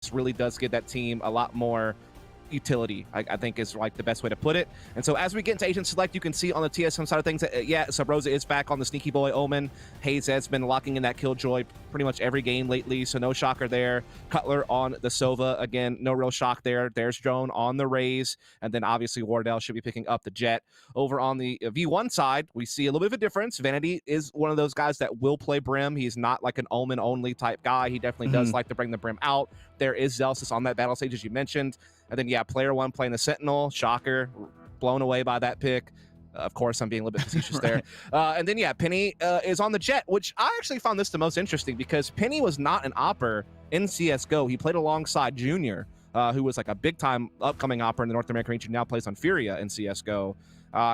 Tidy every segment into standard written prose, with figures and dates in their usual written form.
This really does give that team a lot more utility, I think is like the best way to put it. And so as we get into agent select, you can see on the TSM side of things that, yeah, Subroza is back on the sneaky boy Omen. Hayes has been locking in that Killjoy pretty much every game lately, so no shocker there. Cutler on the Sova, again, no real shock there. There's Drone on the Raze, and then obviously Wardell should be picking up the Jet. Over on the V1 side, we see a little bit of a difference. Vanity is one of those guys that will play Brim. He's not like an Omen only type guy. He definitely does like to bring the Brim out. There is Zelsis on that battle stage, as you mentioned. And then, yeah, player one playing the Sentinel. Shocker, blown away by that pick. Of course, I'm being a little bit facetious there. And then, yeah, Penny is on the Jet, which I actually found this the most interesting because Penny was not an opper in CSGO. He played alongside Junior, who was like a big-time upcoming opper in the North American region, now plays on Furia in CSGO.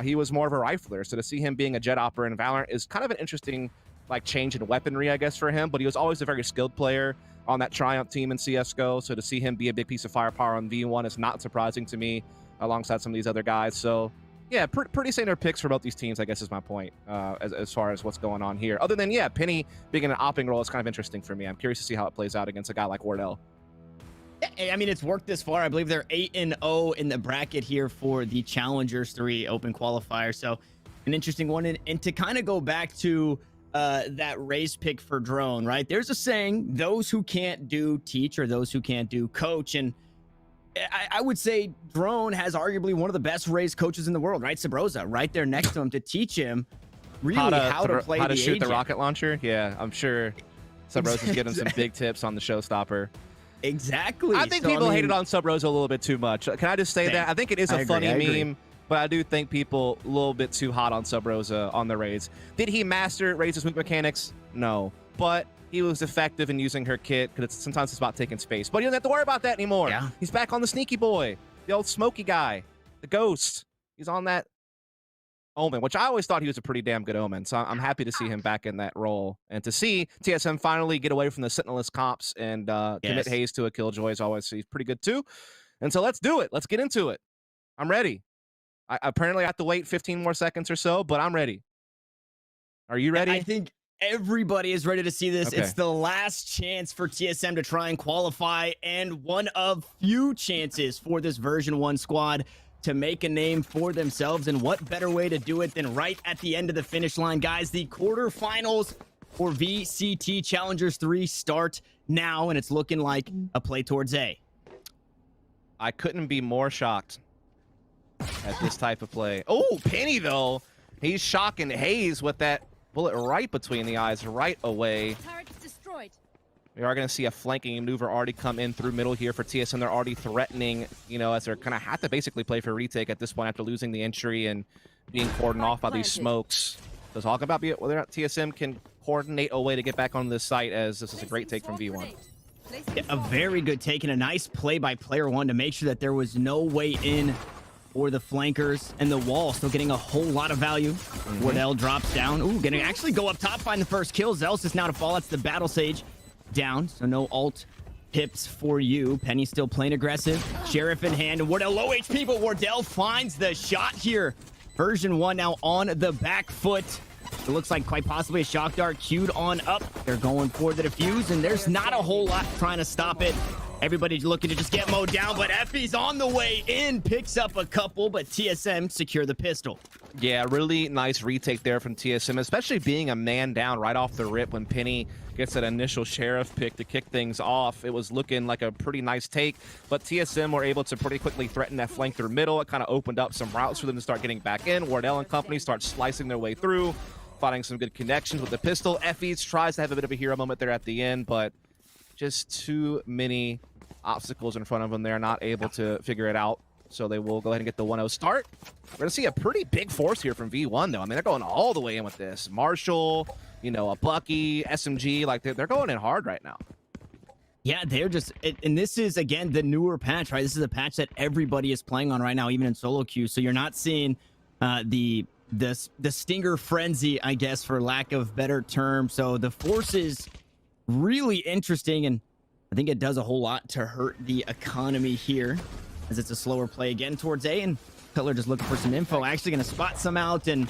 He was more of a rifler, so to see him being a Jet opper in Valorant is kind of an interesting like change in weaponry, I guess, for him, but he was always a very skilled player on that Triumph team in CSGO, so to see him be a big piece of firepower on V1 is not surprising to me, alongside some of these other guys. So, yeah, pretty standard picks for both these teams, I guess is my point, as far as what's going on here. Other than, yeah, Penny being in an opping role is kind of interesting for me. I'm curious to see how it plays out against a guy like Wardell. Yeah, I mean, it's worked this far. I believe they're 8-0 in the bracket here for the Challengers 3 Open Qualifier, so an interesting one. And to kind of go back to that race pick for Drone, right? There's a saying, those who can't do teach, or those who can't do coach. And I would say Drone has arguably one of the best race coaches in the world, right? Subroza right there next to him to teach him really how to play, how to shoot the rocket launcher. Yeah, I'm sure Subroza's getting some big tips on the showstopper. Exactly. I think people hated on Subroza a little bit too much. Can I just say that? I think it is a funny meme. But I do think people a little bit too hot on Subroza on the Raze. Did he master Raze's weak mechanics? No. But he was effective in using her kit because sometimes it's about taking space. But he doesn't have to worry about that anymore. Yeah. He's back on the sneaky boy, the old smoky guy, the ghost. He's on that Omen, which I always thought he was a pretty damn good Omen. So I'm happy to see him back in that role. And to see TSM finally get away from the Sentinelist comps and commit Hayes to a Killjoy is always pretty good too. And so let's do it. Let's get into it. I'm ready. I apparently have to wait 15 more seconds or so, but I'm ready. Are you ready? I think everybody is ready to see this. Okay. It's the last chance for TSM to try and qualify, and one of few chances for this version 1 squad to make a name for themselves. And what better way to do it than right at the end of the finish line, guys? The quarterfinals for VCT Challengers 3 start now, and it's looking like a play towards A. I couldn't be more shocked at this type of play. Oh, Penny, though. He's shocking Hayes with that bullet right between the eyes, right away. Turret's destroyed. We are going to see a flanking maneuver already come in through middle here for TSM. They're already threatening, you know, as they're going to have to basically play for retake at this point after losing the entry and being cordoned off by these smokes. So talk about whether or not TSM can coordinate a way to get back onto this site, as this is a great take from V1. Yeah, a very good take and a nice play by player one to make sure that there was no way in for the flankers, and the wall still getting a whole lot of value. Wardell drops down. Ooh, gonna actually go up top, find the first kill. Zelsis now to fall. That's the battle sage down, so no alt pips for you. Penny still playing aggressive. Sheriff in hand. Wardell low HP, but Wardell finds the shot here. Version 1 now on the back foot. It looks like quite possibly a shock dart queued on up. They're going for the defuse, and there's not a whole lot trying to stop it. Everybody's looking to just get mowed down, but Effie's on the way in, picks up a couple, but TSM secure the pistol. Yeah, really nice retake there from TSM, especially being a man down right off the rip when Penny gets that initial Sheriff pick to kick things off. It was looking like a pretty nice take, but TSM were able to pretty quickly threaten that flank through middle. It kind of opened up some routes for them to start getting back in. Wardell and company start slicing their way through, finding some good connections with the pistol. Effie's tries to have a bit of a hero moment there at the end, but just too many obstacles in front of them. They're not able to figure it out, so they will go ahead and get the 1-0 start. We're going to see a pretty big force here from V1, though. I mean, they're going all the way in with this. Marshall, you know, a Bucky, SMG, like they're going in hard right now. Yeah, they're just, and this is, again, the newer patch, right? This is a patch that everybody is playing on right now, even in solo queue, so you're not seeing the Stinger frenzy, I guess, for lack of better term. So the force is really interesting, and I think it does a whole lot to hurt the economy here, as it's a slower play again towards A, and Cutler just looking for some info. Actually going to spot some out, and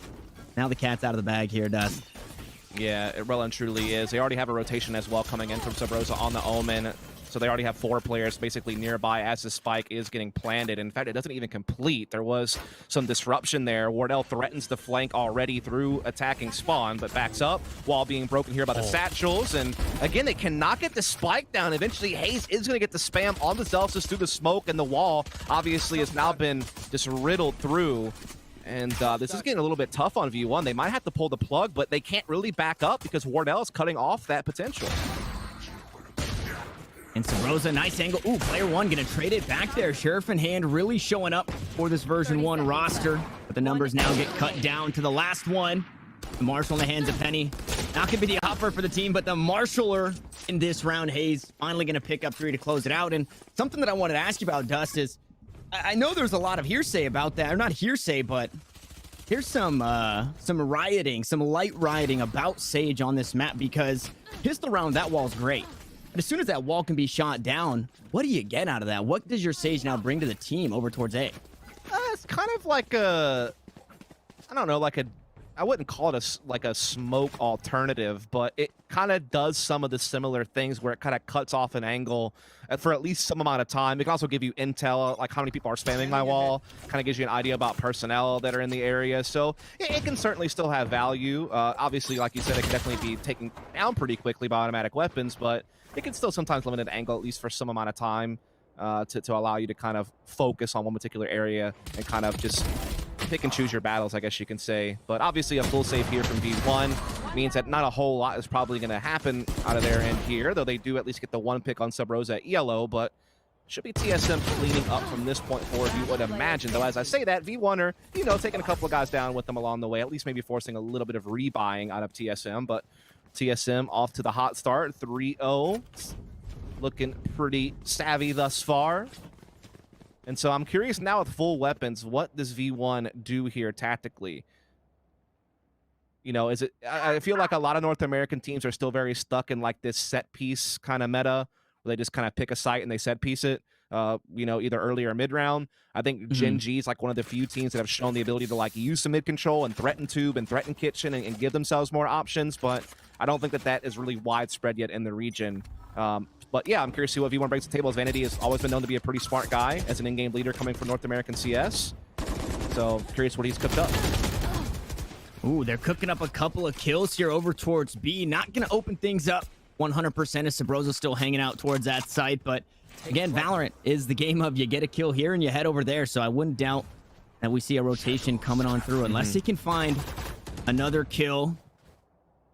now the cat's out of the bag here, Dust. Yeah, it well and truly is. They already have a rotation as well coming in from Subroza on the Omen. So they already have 4 players basically nearby as the spike is getting planted. In fact, it doesn't even complete. There was some disruption there. Wardell threatens the flank already through attacking spawn, but backs up while being broken here by the satchels. And again, they cannot get the spike down. Eventually, Hayes is going to get the spam on the Celsius through the smoke, and the wall obviously has now been just riddled through. And this is getting a little bit tough on V1. They might have to pull the plug, but they can't really back up because Wardell is cutting off that potential. And Sabrosa, nice angle. Ooh, player one gonna trade it back there. Sheriff in hand really showing up for this version 1 roster. But the numbers now get cut down to the last one. The Marshall in the hands of Penny. Not gonna be the offer for the team, but the Marshaller in this round. Hayes finally gonna pick up 3 to close it out. And something that I wanted to ask you about, Dust, is I know there's a lot of hearsay about that. Or not hearsay, but here's some rioting, some light rioting about Sage on this map, because pistol round, that wall's great. But as soon as that wall can be shot down, what do you get out of that? What does your Sage now bring to the team over towards A? It's kind of like a, I don't know, like a, I wouldn't call it like a smoke alternative, but it kind of does some of the similar things where it kind of cuts off an angle for at least some amount of time. It can also give you intel, like how many people are spamming my wall, kind of gives you an idea about personnel that are in the area. So it can certainly still have value. Obviously, like you said, it can definitely be taken down pretty quickly by automatic weapons, but it can still sometimes limit an angle, at least for some amount of time, to allow you to kind of focus on one particular area and kind of just pick and choose your battles, I guess you can say. But obviously a full save here from V1 means that not a whole lot is probably going to happen out of their end here, though they do at least get the 1 pick on Sub Rosa at ELO, but should be TSM cleaning up from this point forward, you would imagine. Though as I say that, V1 are, you know, taking a couple of guys down with them along the way, at least maybe forcing a little bit of rebuying out of TSM, but TSM off to the hot start, 3-0. Looking pretty savvy thus far. And so I'm curious now with full weapons, what does V1 do here tactically? You know, is it, I feel like a lot of North American teams are still very stuck in like this set piece kind of meta, where they just kind of pick a site and they set piece it, you know, either early or mid round. I think Gen G is like one of the few teams that have shown the ability to like use some mid control and threaten tube and threaten kitchen and give themselves more options, but I don't think that that is really widespread yet in the region. But yeah, I'm curious to see what V1 brings to the table, as Vanity has always been known to be a pretty smart guy as an in-game leader coming from North American CS. So curious what he's cooked up. Ooh, they're cooking up a couple of kills here over towards B. Not going to open things up 100% as Sabrosa still hanging out towards that site. But again, Valorant is the game of you get a kill here and you head over there. So I wouldn't doubt that we see a rotation coming on through unless he can find another kill.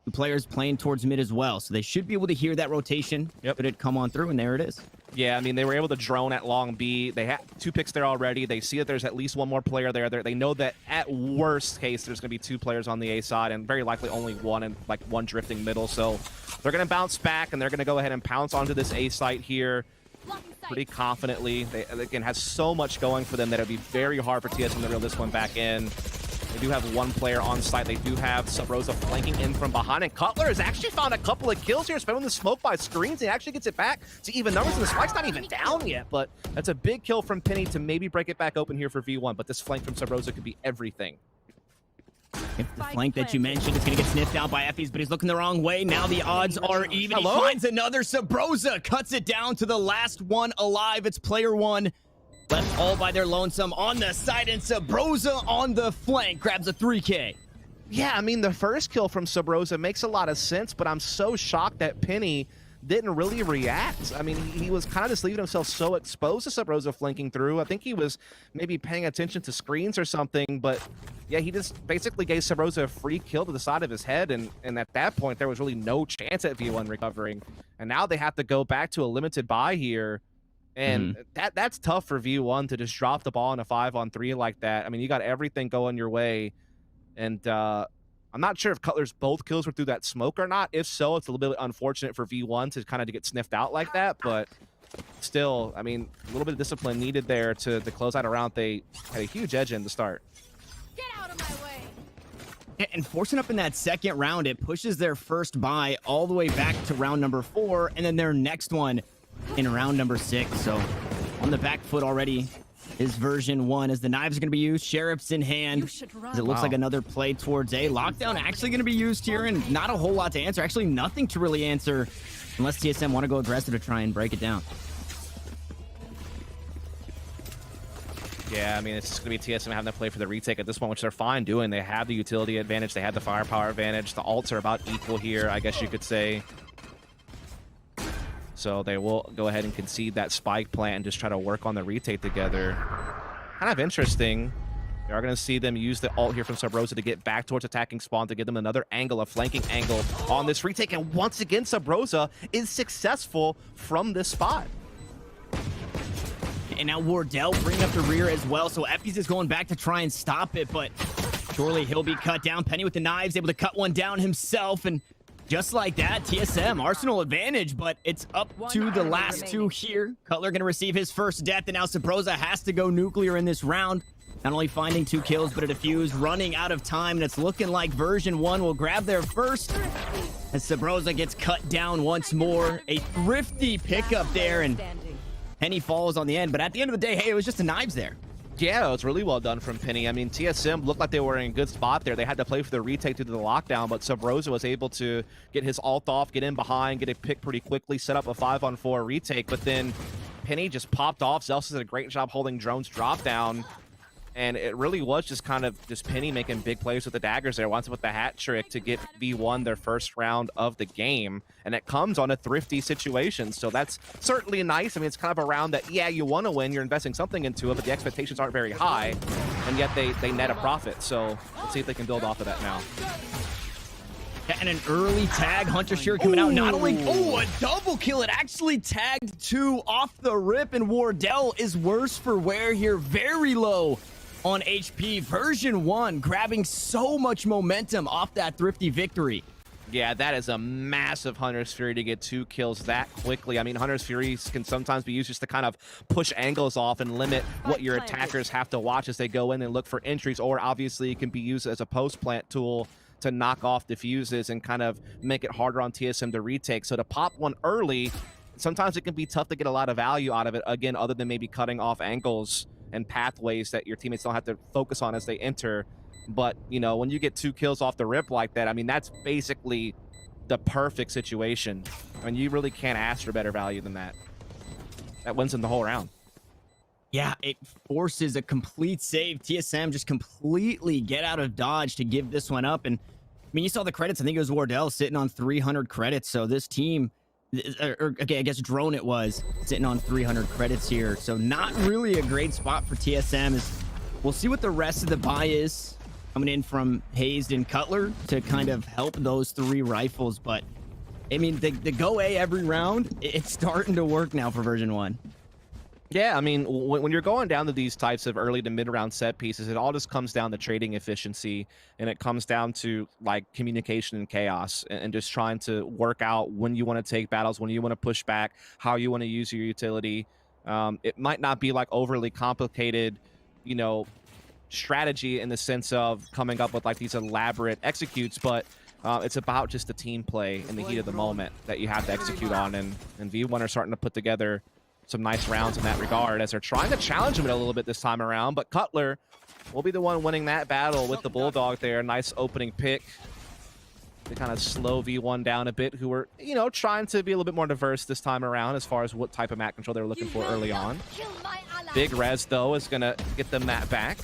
2 players playing towards mid as well, so they should be able to hear that rotation. Could it come on through, and there it is. Yeah, I mean, they were able to drone at long B. They had 2 picks there already. They see that there's at least 1 more player there. They know that at worst case, there's going to be 2 players on the A side, and very likely only 1 and like 1 drifting middle. So they're going to bounce back, and they're going to go ahead and pounce onto this A site here pretty confidently. They, again, have so much going for them that it'd be very hard for TSM to reel this one back in. They do have 1 player on site. They do have Sub Rosa flanking in from behind. And Cutler has actually found a couple of kills here, spamming the smoke by screens. He actually gets it back to even numbers, and the spike's not even down yet. But that's a big kill from Penny to maybe break it back open here for V1. But this flank from Sub Rosa could be everything. If the flank that you mentioned is going to get sniffed out by Effie's, but he's looking the wrong way. Now the odds are even. Hello? He finds another. Sabrosa cuts it down to the last one alive. It's player 1. Left all by their lonesome on the side, and Sabrosa on the flank grabs a 3K. Yeah, I mean, the first kill from Sabrosa makes a lot of sense, but I'm so shocked that Penny didn't really react. I mean, he was kind of just leaving himself so exposed to Sabrosa flanking through. I think he was maybe paying attention to screens or something, but yeah, he just basically gave Sabrosa a free kill to the side of his head, and at that point, there was really no chance at V1 recovering. And now they have to go back to a limited buy here. And that's tough for V1 to just drop the ball in a 5-on-3 like that. I mean, you got everything going your way. And I'm not sure if Cutler's both kills were through that smoke or not. If so, it's a little bit unfortunate for V1 to kind of get sniffed out like that. But still, I mean, a little bit of discipline needed there to close out a round. They had a huge edge in the start. Get out of my way. And forcing up in that second round, it pushes their first buy all the way back to round number 4, and then their next one in round number 6. So on the back foot already is version 1 as the knives are going to be used. Sheriff's in hand. As it looks like another play towards A. Lockdown actually going to be used here, and not a whole lot to answer. Actually, nothing to really answer Unless TSM want to go aggressive to try and break it down. Yeah, I mean, it's just going to be TSM having to play for the retake at this point, which they're fine doing. They have the utility advantage. They have the firepower advantage. The ults are about equal here, I guess you could say. So they will go ahead and concede that spike plant and just try to work on the retake together. Kind of interesting. We are going to see them use the ult here from Sub Rosa to get back towards attacking spawn to give them another angle, a flanking angle on this retake. And once again, Sub Rosa is successful from this spot. And now Wardell bringing up the rear as well. So Effys is going back to try and stop it, but surely he'll be cut down. Penny with the knives, able to cut one down himself. And just like that, TSM, Arsenal advantage, but it's up to the last two here. Cutler going to receive his first death, and now Sabrosa has to go nuclear in this round. Not only finding 2 kills, but a defuse, running out of time, and it's looking like version 1 will grab their first. As Sabrosa gets cut down once more. A thrifty pickup there, and Penny falls on the end, but at the end of the day, hey, it was just the knives there. Yeah, it was really well done from Penny. I mean, TSM looked like they were in a good spot there. They had to play for the retake due to the lockdown, but Sub Rosa was able to get his ult off, get in behind, get a pick pretty quickly, set up a 5-on-4 retake, but then Penny just popped off. Zelsis did a great job holding drones drop down. And it really was just kind of just Penny making big plays with the daggers there. Once with the hat trick to get V1 their first round of the game. And it comes on a thrifty situation. So that's certainly nice. I mean, it's kind of a round that, yeah, you want to win. You're investing something into it, but the expectations aren't very high. And yet they net a profit. So let's see if they can build off of that now. And an early tag, Hunter Shearer coming out. Not only, a double kill. It actually tagged 2 off the rip, and Wardell is worse for wear here. Very low on HP. Version 1 grabbing so much momentum off that thrifty victory. Yeah, that is a massive Hunter's Fury to get 2 kills that quickly. I mean, Hunter's Furies can sometimes be used just to kind of push angles off and limit what your attackers have to watch as they go in and look for entries, or obviously it can be used as a post-plant tool to knock off diffuses and kind of make it harder on TSM to retake. So to pop one early, sometimes it can be tough to get a lot of value out of it, again, other than maybe cutting off angles and pathways that your teammates don't have to focus on as they enter. But, you know, when you get 2 kills off the rip like that, I mean, that's basically the perfect situation. I mean, you really can't ask for better value than that. That wins in the whole round. Yeah, it forces a complete save. TSM just completely get out of dodge to give this one up. And, I mean, you saw the credits. I think it was Wardell sitting on 300 credits. So this team, okay, I guess Drone it was, sitting on 300 credits here. So not really a great spot for TSM. We'll see what the rest of the buy is coming in from Hazed and Cutler to kind of help those 3 rifles. But, I mean, the go A every round, it's starting to work now for version 1. Yeah, I mean, when you're going down to these types of early to mid-round set pieces, it all just comes down to trading efficiency, and it comes down to, like, communication and chaos, and just trying to work out when you want to take battles, when you want to push back, how you want to use your utility. It might not be, like, overly complicated, you know, strategy in the sense of coming up with, like, these elaborate executes, but it's about just the team play in the heat of the moment that you have to execute on, and V1 are starting to put together some nice rounds in that regard as they're trying to challenge him a little bit this time around, but Cutler will be the one winning that battle with the Bulldog there. Nice opening pick to kind of slow V1 down a bit, who were, you know, trying to be a little bit more diverse this time around as far as what type of map control they were looking for early on. Big Res, though, is going to get the map back.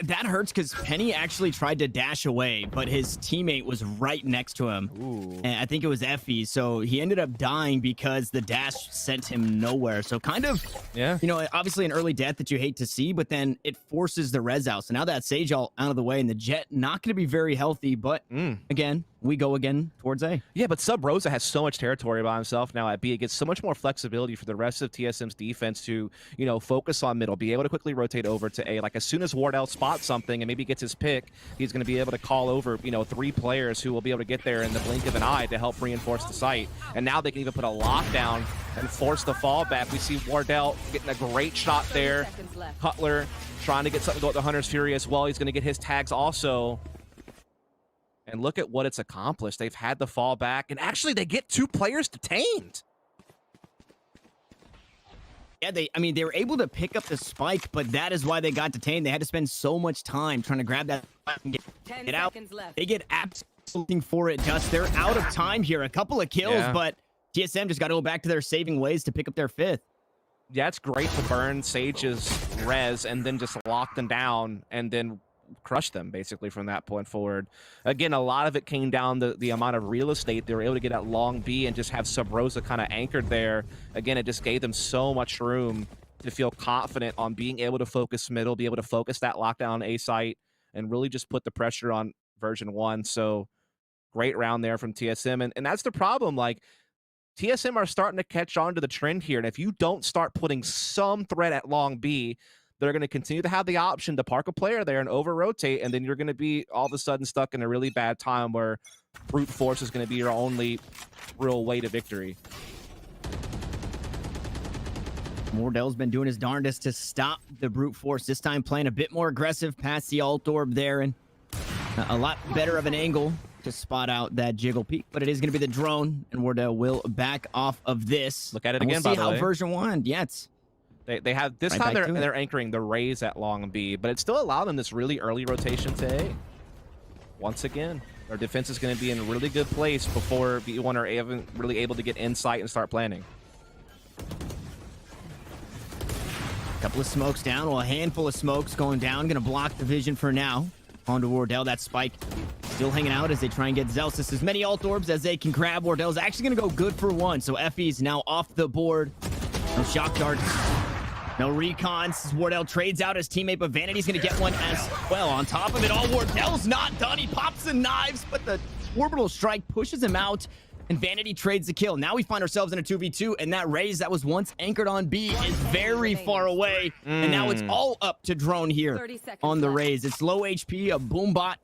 That hurts because Penny actually tried to dash away, but his teammate was right next to him. Ooh. And I think it was Effie, so he ended up dying because the dash sent him nowhere. So kind of, yeah, you know, obviously an early death that you hate to see, but then it forces the res out. So now that Sage all out of the way and the Jet not going to be very healthy, but again, we go again towards A. Yeah, but Sub Rosa has so much territory by himself now at B. It gets so much more flexibility for the rest of TSM's defense to, you know, focus on middle, be able to quickly rotate over to A. Like, as soon as Wardell spots something and maybe gets his pick, he's going to be able to call over, you know, 3 players who will be able to get there in the blink of an eye to help reinforce the site. And now they can even put a lockdown and force the fallback. We see Wardell getting a great shot there. Cutler trying to get something to go with the Hunter's Fury as well. He's going to get his tags also. And look at what it's accomplished. They've had the fall back, and actually they get 2 players detained. Yeah, they were able to pick up the spike, but that is why they got detained. They had to spend so much time trying to grab that and get out. They get looking for it, Dust. They're out of time here. A couple of kills, Yeah. but TSM just got to go back to their saving ways to pick up their 5th. Yeah, it's great to burn Sage's res and then just lock them down and then crush them basically from that point forward. Again, a lot of it came down to the amount of real estate they were able to get at long B and just have Sub Rosa kind of anchored there. Again, it just gave them so much room to feel confident on being able to focus middle, be able to focus that lockdown on A site, and really just put the pressure on version 1. So great round there from TSM. And that's the problem. Like, TSM are starting to catch on to the trend here. And if you don't start putting some threat at long B, they're going to continue to have the option to park a player there and over-rotate, and then you're going to be all of a sudden stuck in a really bad time where brute force is going to be your only real way to victory. Wardell's been doing his darndest to stop the brute force, this time playing a bit more aggressive past the alt orb there, and a lot better of an angle to spot out that jiggle peek, but it is going to be the drone, and Wardell will back off of this. Look at it and again, we'll see by the how way. version 1, yeah, it's They have this Right time back to it. they're anchoring the Rays at long B, but it still allowed them this really early rotation to A. Once again, their defense is going to be in a really good place before B1 are even really able to get insight and start planning. couple of smokes down, well, a handful of smokes going down, gonna block the vision for now. Onto Wardell, that spike still hanging out as they try and get Zelsis as many alt orbs as they can grab. Wardell's actually gonna go good for 1, so Effie's now off the board. No shock darts, no recons. Wardell trades out his teammate, but Vanity's gonna get one as well. On top of it all, Wardell's not done. He pops the knives, but the orbital strike pushes him out, and Vanity trades the kill. Now we find ourselves in a 2v2, and that raise that was once anchored on B is very far away, and now it's all up to Drone here 30 seconds on the left. raise. It's low HP, a boombot,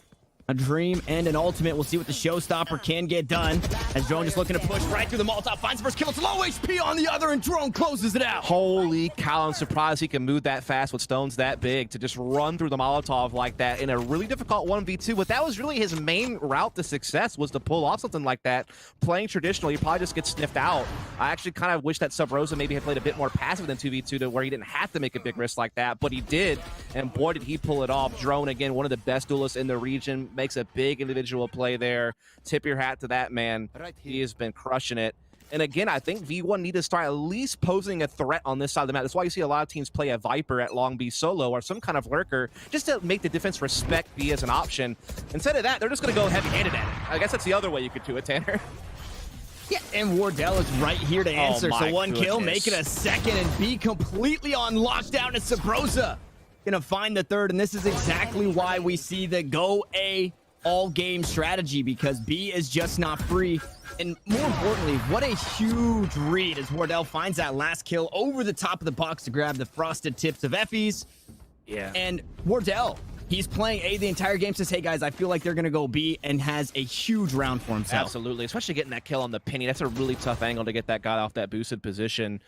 a dream, and an ultimate. We'll see what the showstopper can get done, as Drone just looking to push right through the Molotov, finds the first kill. It's low HP on the other, and Drone closes it out. Holy cow, I'm surprised he can move that fast with stones that big to just run through the Molotov like that in a really difficult 1v2. But that was really his main route to success, was to pull off something like that. Playing traditional, he probably just gets sniffed out. I actually kind of wish that Sub Rosa maybe had played a bit more passive than 2v2 to where he didn't have to make a big risk like that, but he did, and boy did he pull it off. Drone, again, one of the best duelists in the region, makes a big individual play there. Tip your hat to that man. He has been crushing it. And again, I think V1 need to start at least posing a threat on this side of the map. That's why you see a lot of teams play a Viper at long B solo or some kind of lurker just to make the defense respect B as an option. Instead of that, they're just going to go heavy-handed at it. I guess that's the other way you could do it, Tanner. Yeah, and Wardell is right here to answer. my So 1 kill, goodness. make it a second, and be completely on lockdown. It's Sub Rosa gonna find the 3rd, and this is exactly why we see the go A all game strategy, because B is just not free. And more importantly, what a huge read as Wardell finds that last kill over the top of the box to grab the frosted tips of Effie's. Yeah. And Wardell, he's playing A the entire game, says, hey guys, I feel like they're gonna go B, and has a huge round for himself. Absolutely, especially getting that kill on the penny. That's a really tough angle to get that guy off that boosted position.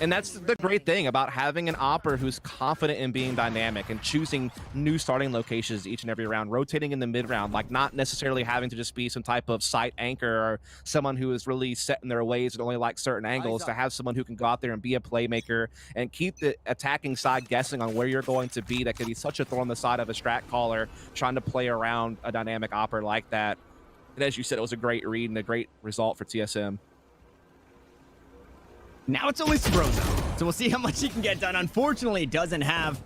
And that's the great thing about having an opper who's confident in being dynamic and choosing new starting locations each and every round, rotating in the mid round, like not necessarily having to just be some type of site anchor or someone who is really set in their ways and only like certain angles, to have someone who can go out there and be a playmaker and keep the attacking side guessing on where you're going to be. That could be such a thorn on the side of a strat caller trying to play around a dynamic opper like that. And as you said, it was a great read and a great result for TSM. Now it's only Sub Rosa, so we'll see how much he can get done. Unfortunately, he doesn't have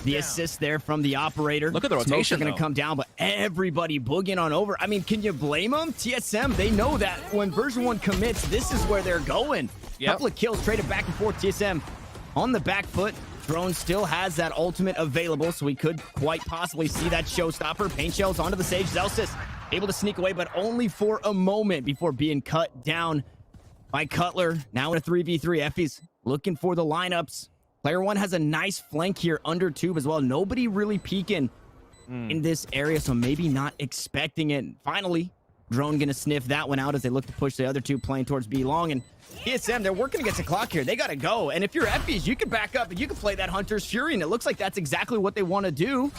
the assist there from the operator. Look at the Smokes rotation, are going though. to come down, but everybody boogieing on over. I mean, can you blame them? TSM, they know that when version 1 commits, this is where they're going. Yep. Couple of kills traded back and forth. TSM on the back foot. Drone still has that ultimate available, so we could quite possibly see that showstopper. Paint shells onto the Sage. Zelsis able to sneak away, but only for a moment before being cut down by Cutler. Now in a 3v3, Effie's looking for the lineups. Player 1 has a nice flank here under tube as well. Nobody really peeking in this area, so maybe not expecting it. Finally, Drone gonna sniff that one out as they look to push the other two playing towards B long. And TSM, they're working against the clock here. They gotta go. And if you're Effie's, you can back up and you can play that Hunter's Fury, and it looks like that's exactly what they want to do.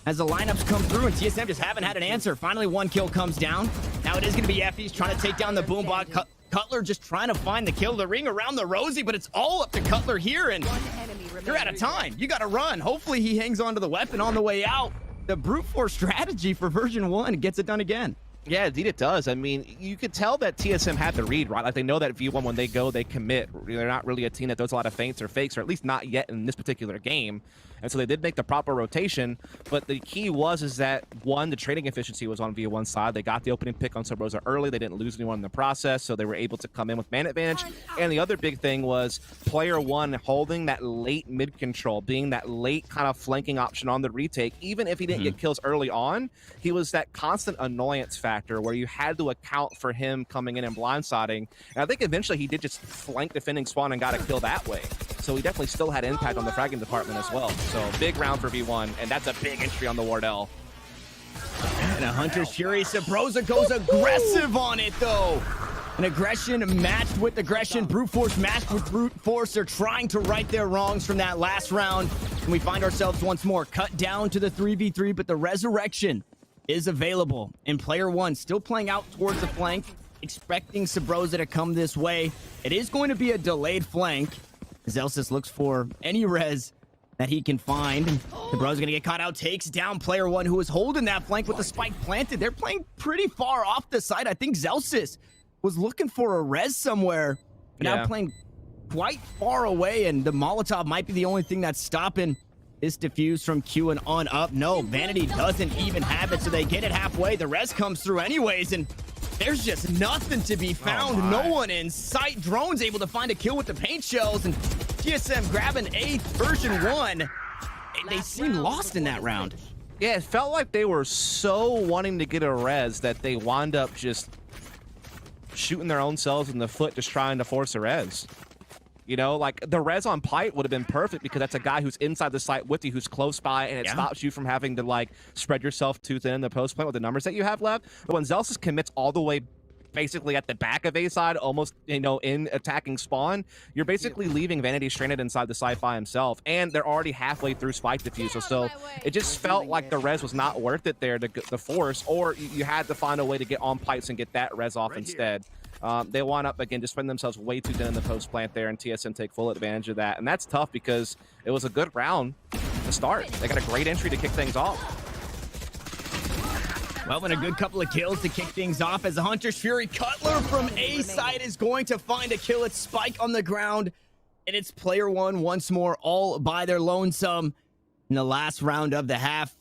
As the lineups come through, and TSM just haven't had an answer. Finally, 1 kill comes down. Now it is going to be Effie's trying to take down the boombot. Cutler just trying to find the kill. The ring around the Rosie, but it's all up to Cutler here, and One enemy you're out of remaining. time. You got to run. Hopefully he hangs onto the weapon on the way out. the brute force strategy for version 1 gets it done again. Yeah, indeed it does. I mean, you could tell that TSM had the read, right? Like, they know that V1, when they go, they commit. They're not really a team that does a lot of feints or fakes, or at least not yet in this particular game. And so they did make the proper rotation, but the key is that, one, the trading efficiency was on V1's side. They got the opening pick on Subroza early. They didn't lose anyone in the process, so they were able to come in with man advantage. And the other big thing was player 1 holding that late mid control, being that late kind of flanking option on the retake. Even if he didn't get kills early on, he was that constant annoyance factor where you had to account for him coming in and blindsiding. And I think eventually he did just flank defending spawn and got a kill that way. So he definitely still had impact on the fragging department as well. So big round for V1, and that's a big entry on the Wardell. And a Hunter's Fury. Subroza goes aggressive on it, though. An aggression matched with aggression. Brute force matched with brute force. They're trying to right their wrongs from that last round. And we find ourselves once more cut down to the 3v3, but the resurrection is available. And player 1 still playing out towards the flank, expecting Subroza to come this way. It is going to be a delayed flank. Zelsys looks for any res that he can find. Subroza's gonna get caught out, takes down player 1 who was holding that flank with the spike planted. They're playing pretty far off the side. I think Zelsys was looking for a res somewhere, but now playing quite far away, and the Molotov might be the only thing that's stopping this defuse from queuing on up. No, Vanity doesn't even have it, so they get it halfway. The res comes through anyways, and there's just nothing to be found. No one in sight. Drone's able to find a kill with the paint shells, and TSM grabbing a version 1. They seem lost in that round. Yeah, it felt like they were so wanting to get a res that they wound up just shooting their own selves in the foot, just trying to force a res. You know, like the res on Pipe would have been perfect because that's a guy who's inside the site with you, who's close by, and it stops you from having to like spread yourself too thin in the post plant with the numbers that you have left. But when Zelsys commits all the way basically at the back of A side, almost, you know, in attacking spawn, you're basically leaving Vanity stranded inside the site by himself, and they're already halfway through spike diffusal. So it just felt like the res was not worth it there to force, or you had to find a way to get on pipes and get that res off instead. They wind up, again, just spending themselves way too thin in the post plant there, and TSM take full advantage of that. And that's tough because it was a good round to start. They got a great entry to kick things off. Well, and a good couple of kills to kick things off as the Hunter's Fury. Cutler from A side is going to find a kill. It's Spike on the ground, and it's player 1 once more, all by their lonesome in the last round of the half.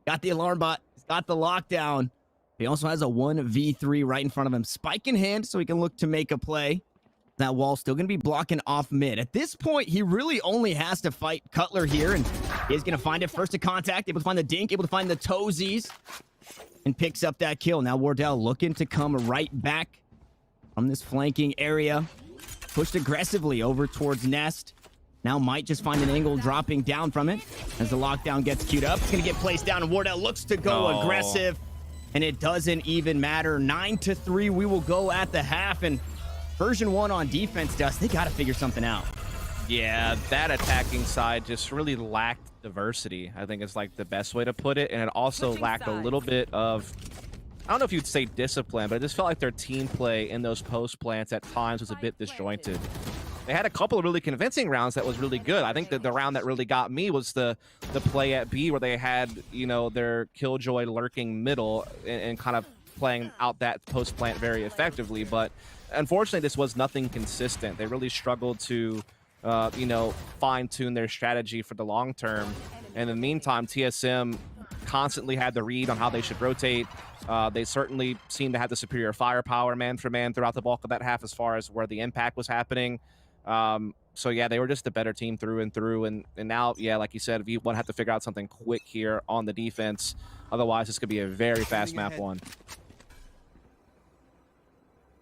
Got the alarm bot, got the lockdown. He also has a 1v3 right in front of him. Spike in hand, so he can look to make a play. That wall's still going to be blocking off mid. At this point, he really only has to fight Cutler here, and he's going to find it first to contact, able to find the dink, able to find the toesies, and picks up that kill. Now Wardell looking to come right back from this flanking area. Pushed aggressively over towards Nest. Now might just find an angle dropping down from it as the lockdown gets queued up. It's going to get placed down, and Wardell looks to go aggressive. And it doesn't even matter. 9-3, we will go at the half. And version 1 on defense, Dust, they got to figure something out. Yeah, that attacking side just really lacked diversity, I think is like the best way to put it. And it also lacked a little bit of, I don't know if you'd say discipline, but it just felt like their team play in those post plants at times was a bit disjointed. They had a couple of really convincing rounds that was really good. I think that the round that really got me was the play at B, where they had, you know, their Killjoy lurking middle and kind of playing out that post plant very effectively. But unfortunately, this was nothing consistent. They really struggled to, you know, fine tune their strategy for the long term. And in the meantime, TSM constantly had the read on how they should rotate. They certainly seemed to have the superior firepower man for man throughout the bulk of that half as far as where the impact was happening. So yeah, they were just a better team through and through, and now, yeah, like you said, V1 have to figure out something quick here on the defense. Otherwise, this could be a very fast map one.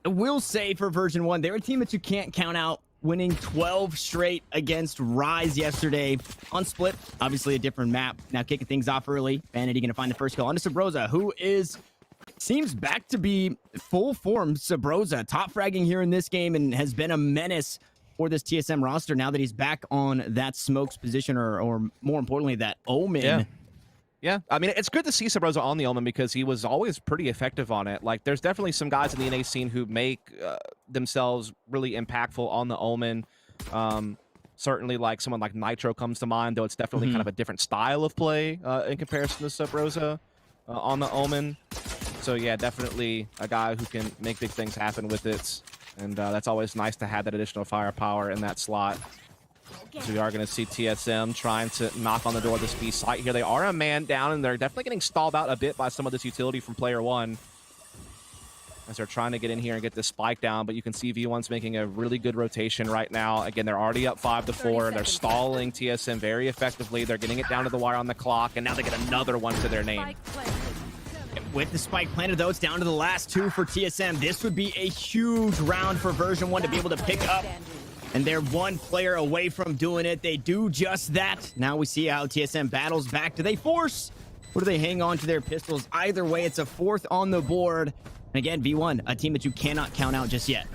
I will say for version 1, they're a team that you can't count out, winning 12 straight against Rise yesterday on Split. Obviously a different map. Now kicking things off early. Vanity gonna find the first kill onto Subroza, who seems back to be full form. Subroza top fragging here in this game and has been a menace for this TSM roster now that he's back on that smokes position, or more importantly, that Omen. Yeah, I mean, it's good to see Subroza on the Omen because he was always pretty effective on it. Like, there's definitely some guys in the NA scene who make themselves really impactful on the Omen. Certainly, like someone like Nitro comes to mind, though it's definitely kind of a different style of play in comparison to Sub Rosa on the Omen. So yeah, definitely a guy who can make big things happen with it. And that's always nice to have that additional firepower in that slot. So we are going to see TSM trying to knock on the door of this B site here. They are a man down, and they're definitely getting stalled out a bit by some of this utility from player one, as they're trying to get in here and get this spike down. But you can see V1's making a really good rotation right now. Again, they're already up 5-4. They're stalling TSM very effectively. They're getting it down to the wire on the clock, and now they get another one to their name. With the spike planted, though, it's down to the last 2 for TSM. This would be a huge round for version 1 to be able to pick up. And they're 1 player away from doing it. They do just that. Now we see how TSM battles back. Do they force? Or do they hang on to their pistols? Either way, it's a 4th on the board. And again, V1, a team that you cannot count out just yet.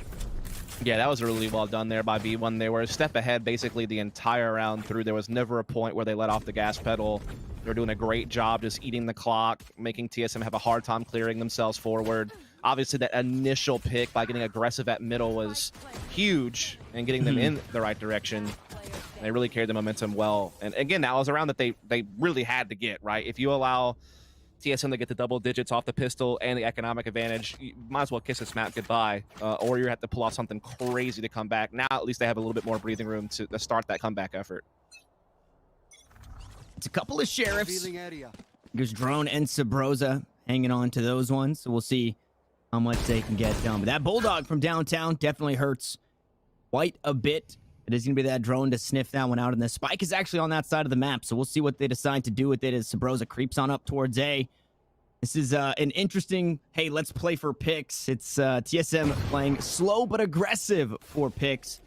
Yeah, that was really well done there by V1. They were a step ahead basically the entire round through. There was never a point where they let off the gas pedal. They were doing a great job just eating the clock, making TSM have a hard time clearing themselves forward. Obviously, that initial pick by getting aggressive at middle was huge and getting them in the right direction. They really carried the momentum well. And again, that was a round that they really had to get, right? If you allow TSM to get the double digits off the pistol and the economic advantage, you might as well kiss this map goodbye, or you're going to have to pull off something crazy to come back. Now, at least they have a little bit more breathing room to start that comeback effort. It's a couple of sheriffs. There's Drone and Sabrosa hanging on to those ones, so we'll see how much they can get done. But that Bulldog from downtown definitely hurts quite a bit. It is going to be that Drone to sniff that one out, and the spike is actually on that side of the map, so we'll see what they decide to do with it as Sabrosa creeps on up towards A. This is an interesting, hey, let's play for picks. It's TSM playing slow but aggressive for picks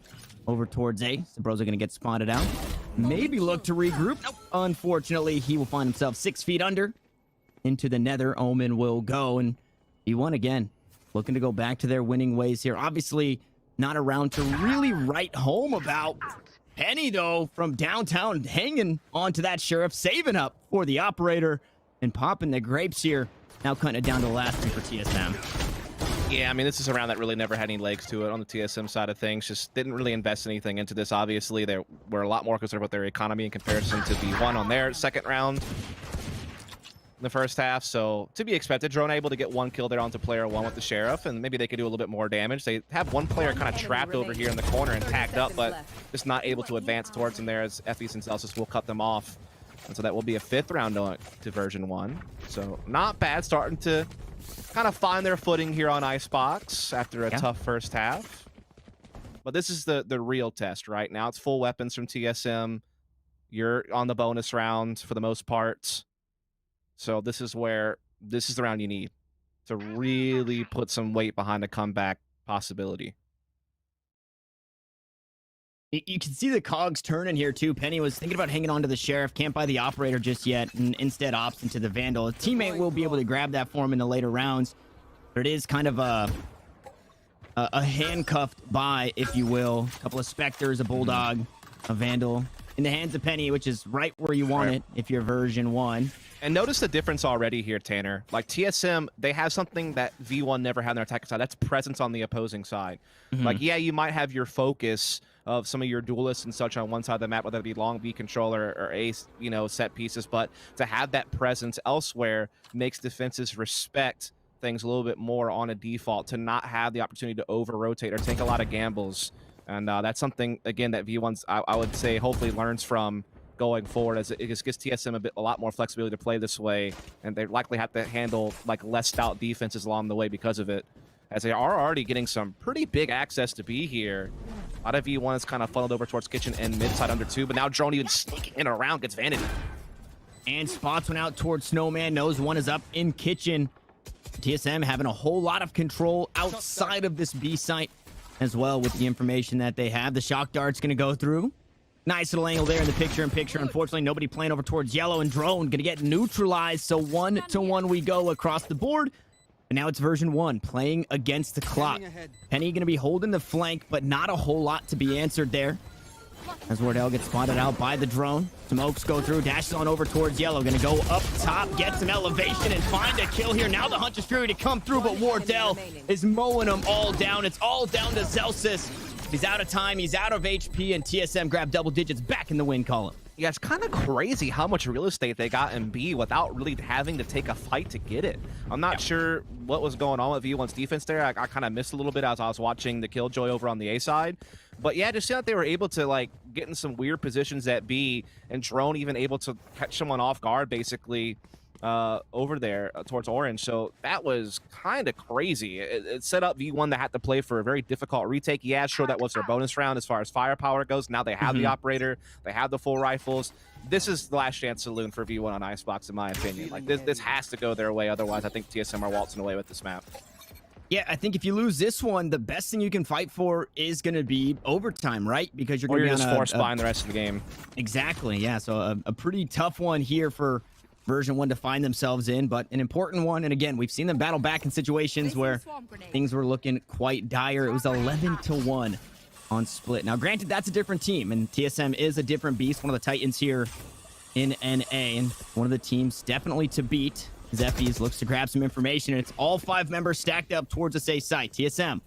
over towards A. Sabrosa going to get spotted out. Maybe look to regroup. Nope. Unfortunately, he will find himself 6 feet under. Into the nether, Omen will go, and V1 again, looking to go back to their winning ways here. Obviously, not around to really write home about. Penny, though, from downtown, hanging onto that sheriff, saving up for the operator, and popping the grapes here. Now cutting it down to the last 3 for TSM. Yeah, I mean, this is a round that really never had any legs to it on the TSM side of things. Just didn't really invest anything into this. Obviously, they were a lot more concerned about their economy in comparison to V1 on their second round in the first half. So, to be expected, Drone able to get 1 kill there onto player 1 with the Sheriff, and maybe they could do a little bit more damage. They have 1 player kind of trapped over here in the corner and tagged up, but just not able to advance towards him there, as Effie and Celsius will cut them off. And so that will be a 5th round to version 1. So, not bad, starting to kind of find their footing here on Icebox after a tough first half. But this is the real test right now. It's full weapons from TSM. You're on the bonus round for the most part. So this is the round you need to really put some weight behind a comeback possibility. You can see the cogs turning here too. Penny was thinking about hanging on to the Sheriff, can't buy the operator just yet, and instead opts into the Vandal. A teammate will be able to grab that for him in the later rounds, but it is kind of a handcuffed buy, if you will. A couple of Spectres, a Bulldog, a Vandal in the hands of Penny, which is right where you want it if you're version 1. And notice the difference already here, Tanner. Like TSM, they have something that V1 never had on their attacking side. That's presence on the opposing side. Like, yeah, you might have your focus of some of your duelists and such on one side of the map, whether it be long B controller or ace, set pieces. But to have that presence elsewhere makes defenses respect things a little bit more on a default, to not have the opportunity to over-rotate or take a lot of gambles. And that's something, again, that V1's, I would say, hopefully learns from going forward, as it gives TSM a lot more flexibility to play this way, and they likely have to handle like less stout defenses along the way because of it, as they are already getting some pretty big access to be here. A lot of V1 is kind of funneled over towards Kitchen and mid side under 2, but now Drone even sneaking in around gets Vanity. And spots went out towards Snowman. Knows one is up in Kitchen. TSM having a whole lot of control outside of this B site as well with the information that they have. The shock dart's going to go through. Nice little angle there in the picture-in-picture. Unfortunately, nobody playing over towards yellow, and Drone going to get neutralized. So 1-1 we go across the board. And now it's version 1 playing against the clock. Penny going to be holding the flank, but not a whole lot to be answered there. As Wardell gets spotted out by the Drone. Smokes go through, dashes on over towards yellow. Going to go up top, get some elevation, and find a kill here. Now the Hunter's Fury to come through, but Wardell is mowing them all down. It's all down to Celsius. He's out of time, he's out of HP, and TSM grab double digits back in the win column. Yeah, it's kind of crazy how much real estate they got in B without really having to take a fight to get it. I'm not sure what was going on with V1's defense there. I kind of missed a little bit as I was watching the Killjoy over on the A side. But yeah, just see that they were able to like get in some weird positions at B, and Drone even able to catch someone off guard basically over there towards Orange. So that was kind of crazy. It set up V1 to have to play for a very difficult retake. Yeah, sure, that was their bonus round as far as firepower goes. Now they have the operator, they have the full rifles. This is the last chance saloon for V1 on Icebox, in my opinion. Like this has to go their way, otherwise I think TSM are waltzing away with this map. Yeah, I think if you lose this one, the best thing you can fight for is going to be overtime, right? Because you're going to be just force buying the rest of the game. Exactly, yeah. So a pretty tough one here for version 1 to find themselves in, but an important one. And again, we've seen them battle back in situations where things were looking quite dire. It was 11-1 on split. Now, granted, that's a different team, and TSM is a different beast, one of the Titans here in NA, and one of the teams definitely to beat. Zephy's looks to grab some information, and it's all 5 members stacked up towards the safe site. TSM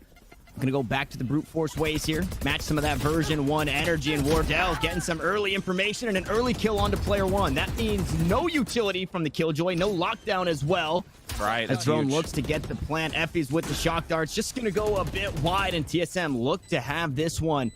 gonna go back to the brute force ways here, match some of that version 1 energy, and Wardell getting some early information and an early kill onto player 1. That means no utility from the Killjoy, no lockdown as well. Right, as Drone looks to get the plant. Effie's with the shock darts, just gonna go a bit wide, and TSM look to have this one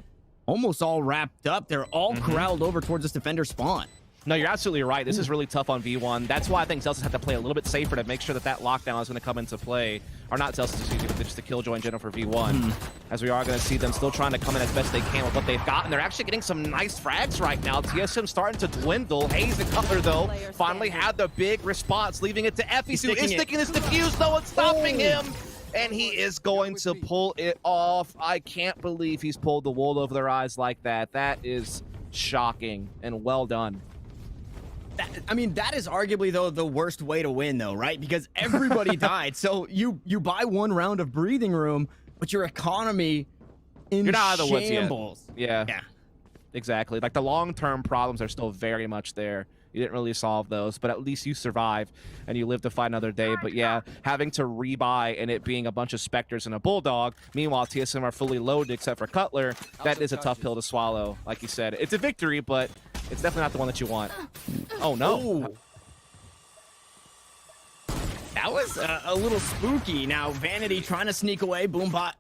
almost all wrapped up. They're all corralled over towards this defender spawn. No, you're absolutely right. This is really tough on V1. That's why I think Celsius had to play a little bit safer to make sure that that lockdown is going to come into play. Or not Celsius, excuse me, but just the Killjoy in general for V1. As we are going to see them still trying to come in as best they can with what they've got. And they're actually getting some nice frags right now. TSM starting to dwindle. Hayes and Cutler, though, finally had the big response, leaving it to Effie, who is sticking this defuse. No one's stopping him. And he is going to pull it off. I can't believe he's pulled the wool over their eyes like that. That is shocking and well done. I mean, that is arguably, though, the worst way to win, though, right? Because everybody died. So you buy one round of breathing room, but your economy in You're not out of the woods yet. Yeah, exactly. Like the long-term problems are still very much there. You didn't really solve those, but at least you survive and you live to fight another day. But yeah, having to rebuy and it being a bunch of Spectres and a Bulldog, meanwhile TSM are fully loaded except for Cutler, that is a tough pill to swallow. Like you said, it's a victory, but it's definitely not the one that you want. Oh no. Ooh. That was a little spooky. Now Vanity trying to sneak away. Boombot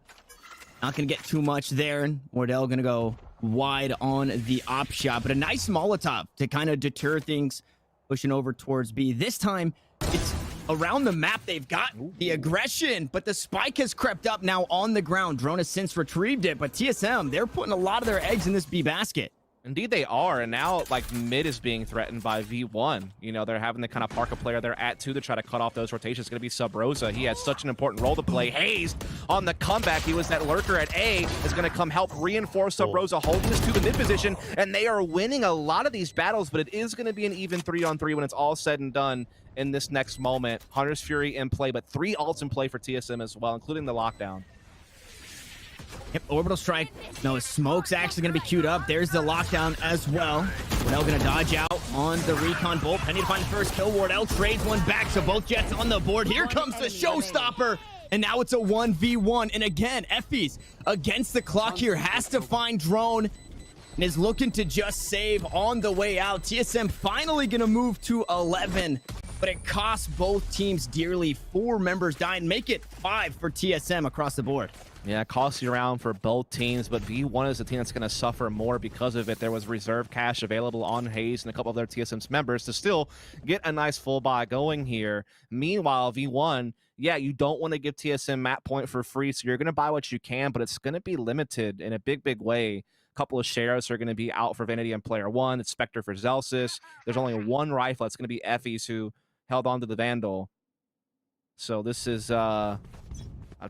not gonna get too much there, and Wardell gonna go wide on the op shot, but a nice Molotov to kind of deter things pushing over towards B. This time it's around the map. They've got the aggression, but the spike has crept up now on the ground. Drone has since retrieved it, but TSM, they're putting a lot of their eggs in this B basket. Indeed they are, and now like mid is being threatened by V1. You know, they're having to kind of park a player there at 2 to try to cut off those rotations. It's going to be Sub Rosa. He has such an important role to play. Hayes on the comeback. He was that lurker at A, is going to come help reinforce Sub Rosa, holding this to the mid position, and they are winning a lot of these battles, but it is going to be an even 3-on-3 when it's all said and done in this next moment. Hunter's Fury in play, but 3 ults in play for TSM as well, including the lockdown. Yep, orbital strike. No, smoke's actually going to be queued up. There's the lockdown as well. Wardell going to dodge out on the recon bolt. Penny to find the first kill. Wardell trades one back, so both Jets on the board. Here comes the showstopper, and now it's a 1v1. And again, Effie's against the clock here, has to find Drone, and is looking to just save on the way out. TSM finally going to move to 11, but it costs both teams dearly. 4 members dying, make it 5 for TSM across the board. Yeah, it costs you around for both teams, but V1 is the team that's going to suffer more because of it. There was reserve cash available on Hayes and a couple of their TSM's members to still get a nice full buy going here. Meanwhile, V1, yeah, you don't want to give TSM map point for free, so you're going to buy what you can, but it's going to be limited in a big, big way. A couple of shares are going to be out for Vanity and Player 1. It's Spectre for Zelsis. There's only one rifle. It's going to be Effie's, who held on to the Vandal. So this is a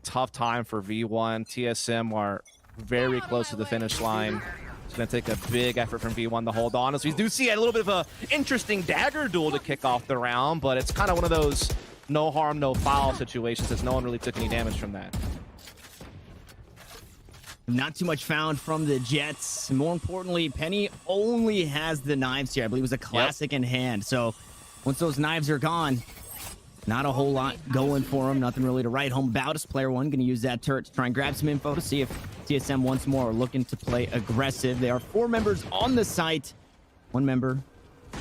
tough time for V1. TSM are very close to the finish line. It's going to take a big effort from V1 to hold on. As we do see a little bit of an interesting dagger duel to kick off the round, but it's kind of one of those no harm, no foul situations, as no one really took any damage from that. Not too much found from the Jets. More importantly, Penny only has the knives here. I believe it was a classic in hand. So once those knives are gone, Not a whole lot going for him. Nothing really to write home about. As player one going to use that turret to try and grab some info to see if TSM once more are looking to play aggressive. There are 4 members on the site. 1 member,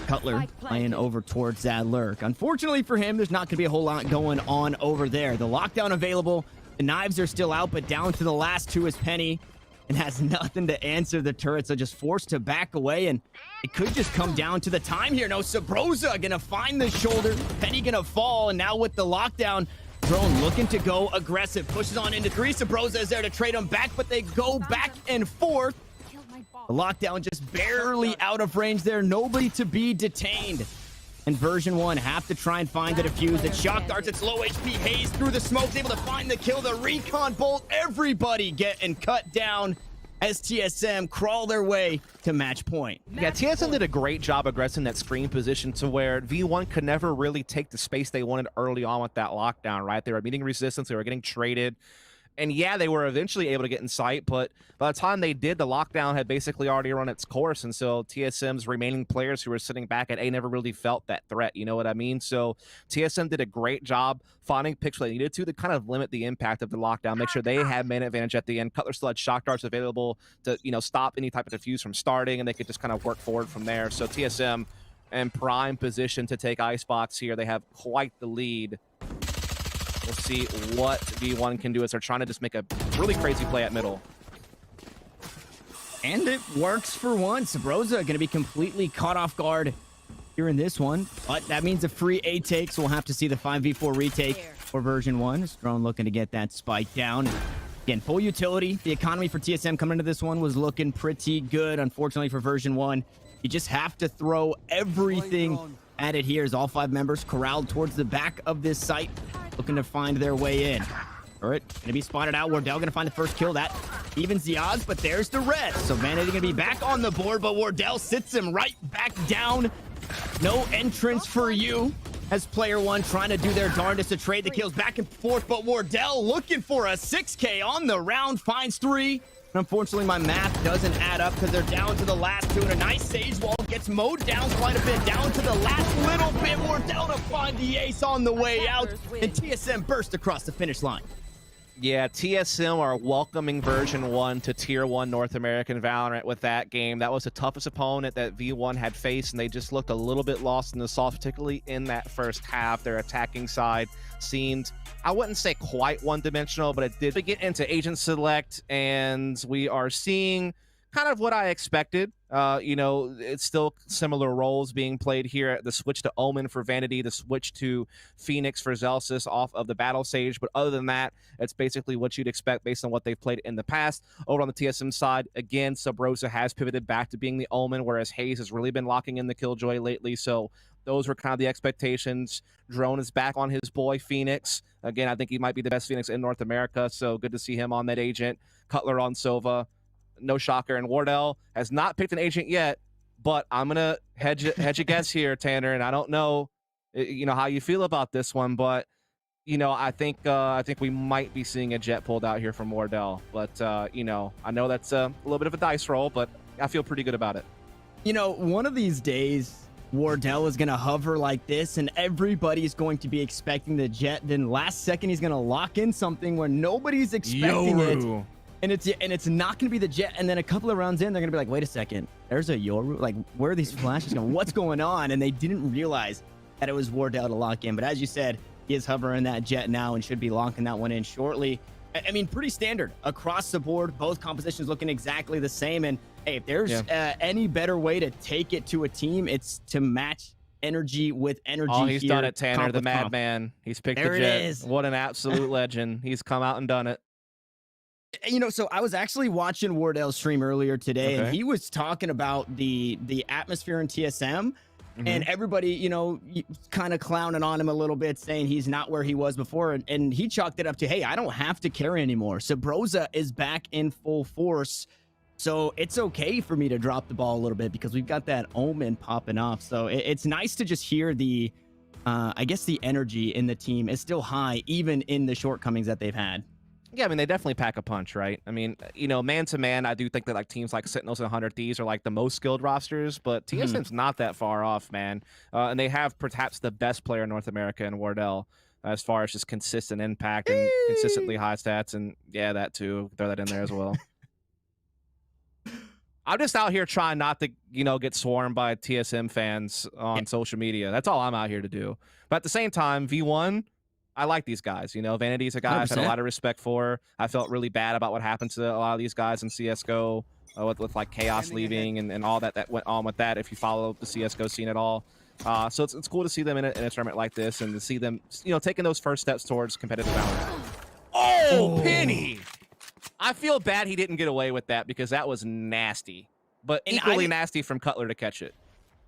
Cutler, playing over towards that lurk. Unfortunately for him, there's not going to be a whole lot going on over there. The lockdown available. The knives are still out, but down to the last 2 is Penny, and has nothing to answer the turret, so just forced to back away, and it could just come down to the time here. No, Sabrosa gonna find the shoulder, Penny gonna fall, and now with the lockdown, Drone looking to go aggressive, pushes on into 3. Sabrosa is there to trade him back, but they go back and forth. The lockdown just barely out of range there, nobody to be detained. And version 1 have to try and find the defuse. It shock darts, it's low HP. Hayes through the smoke, able to find the kill. The recon bolt, everybody getting cut down as TSM crawl their way to match point. Yeah, TSM did a great job aggressing that screen position to where V1 could never really take the space they wanted early on with that lockdown, right? They were meeting resistance, they were getting traded. And yeah, they were eventually able to get in sight, but by the time they did, the lockdown had basically already run its course. And so TSM's remaining players who were sitting back at A never really felt that threat. You know what I mean? So TSM did a great job finding picks where they needed to kind of limit the impact of the lockdown, make sure they had man advantage at the end. Cutler still had shock darts available to, stop any type of defuse from starting, and they could just kind of work forward from there. So TSM in prime position to take Icebox here. They have quite the lead. We'll see what V1 can do as they're trying to just make a really crazy play at middle. And it works for once. Sabrosa going to be completely caught off guard here in this one. But that means a free A take, so we'll have to see the 5v4 retake for version 1. Strone looking to get that spike down. Again, full utility. The economy for TSM coming into this one was looking pretty good. Unfortunately for version 1, you just have to throw everything at it here as all 5 members corralled towards the back of this site, looking to find their way in. Turret gonna be spotted out. Wardell gonna find the first kill. That evens the odds, but there's the red. So Vanity gonna be back on the board, but Wardell sits him right back down. No entrance for you as player 1 trying to do their darndest to trade the kills back and forth, but Wardell looking for a 6K on the round, finds 3. Unfortunately, my math doesn't add up because they're down to the last 2, and a nice Sage Wall gets mowed down quite a bit, down to the last little bit. Wardell to find the ace on the way out, and TSM burst across the finish line. Yeah, TSM are welcoming version 1 to Tier 1 North American Valorant with that game. That was the toughest opponent that V1 had faced, and they just looked a little bit lost in the sauce, particularly in that first half. Their attacking side seemed, I wouldn't say quite one-dimensional, but it did get into Agent Select, and we are seeing kind of what I expected. It's still similar roles being played here. The switch to Omen for Vanity, the switch to Phoenix for Zelsis off of the Battle Sage. But other than that, it's basically what you'd expect based on what they've played in the past. Over on the TSM side, again, Sabrosa has pivoted back to being the Omen, whereas Hayes has really been locking in the Killjoy lately. So those were kind of the expectations. Drone is back on his boy Phoenix. Again, I think he might be the best Phoenix in North America, so good to see him on that agent. Cutler on Sova. No shocker. And Wardell has not picked an agent yet, but I'm going to hedge a guess here, Tanner, and I don't know, how you feel about this one, but, I think we might be seeing a jet pulled out here from Wardell. But, I know that's a little bit of a dice roll, but I feel pretty good about it. One of these days, Wardell is going to hover like this, and everybody's going to be expecting the jet. Then last second, he's going to lock in something where nobody's expecting it. And it's not going to be the jet. And then a couple of rounds in, they're going to be like, wait a second, there's a Yoru. Like, where are these flashes going? What's going on? And they didn't realize that it was Wardell to lock in. But as you said, he is hovering that jet now and should be locking that one in shortly. I mean, pretty standard across the board. Both compositions looking exactly the same. And hey, if there's any better way to take it to a team, it's to match energy with energy. Oh, he's done it, Tanner, the madman. He's picked the jet. There it is. What an absolute legend. He's come out and done it. So I was actually watching Wardell's stream earlier today, and he was talking about the atmosphere in TSM, and everybody, kind of clowning on him a little bit, saying he's not where he was before, and he chalked it up to, hey, I don't have to carry anymore. Sabrosa is back in full force, so it's okay for me to drop the ball a little bit because we've got that Omen popping off. So it's nice to just hear the, I guess the energy in the team is still high, even in the shortcomings that they've had. Yeah, I mean, they definitely pack a punch, right? I mean, you know, man to man, I do think that like teams like Sentinels and 100 Thieves are like the most skilled rosters, but TSM's not that far off, man. And they have perhaps the best player in North America in Wardell as far as just consistent impact and consistently high stats. And yeah, that too. Throw that in there as well. I'm just out here trying not to, you know, get swarmed by TSM fans on social media. That's all I'm out here to do. But at the same time, V1, I like these guys. You know, Vanity's a guy I've had a lot of respect for. I felt really bad about what happened to a lot of these guys in CSGO with like Chaos leaving and all that went on with that, if you follow the CSGO scene at all. So it's cool to see them in a tournament like this and to see them, you know, taking those first steps towards competitive Valorant. Oh, Penny! I feel bad he didn't get away with that because that was nasty, but equally nasty from Cutler to catch it.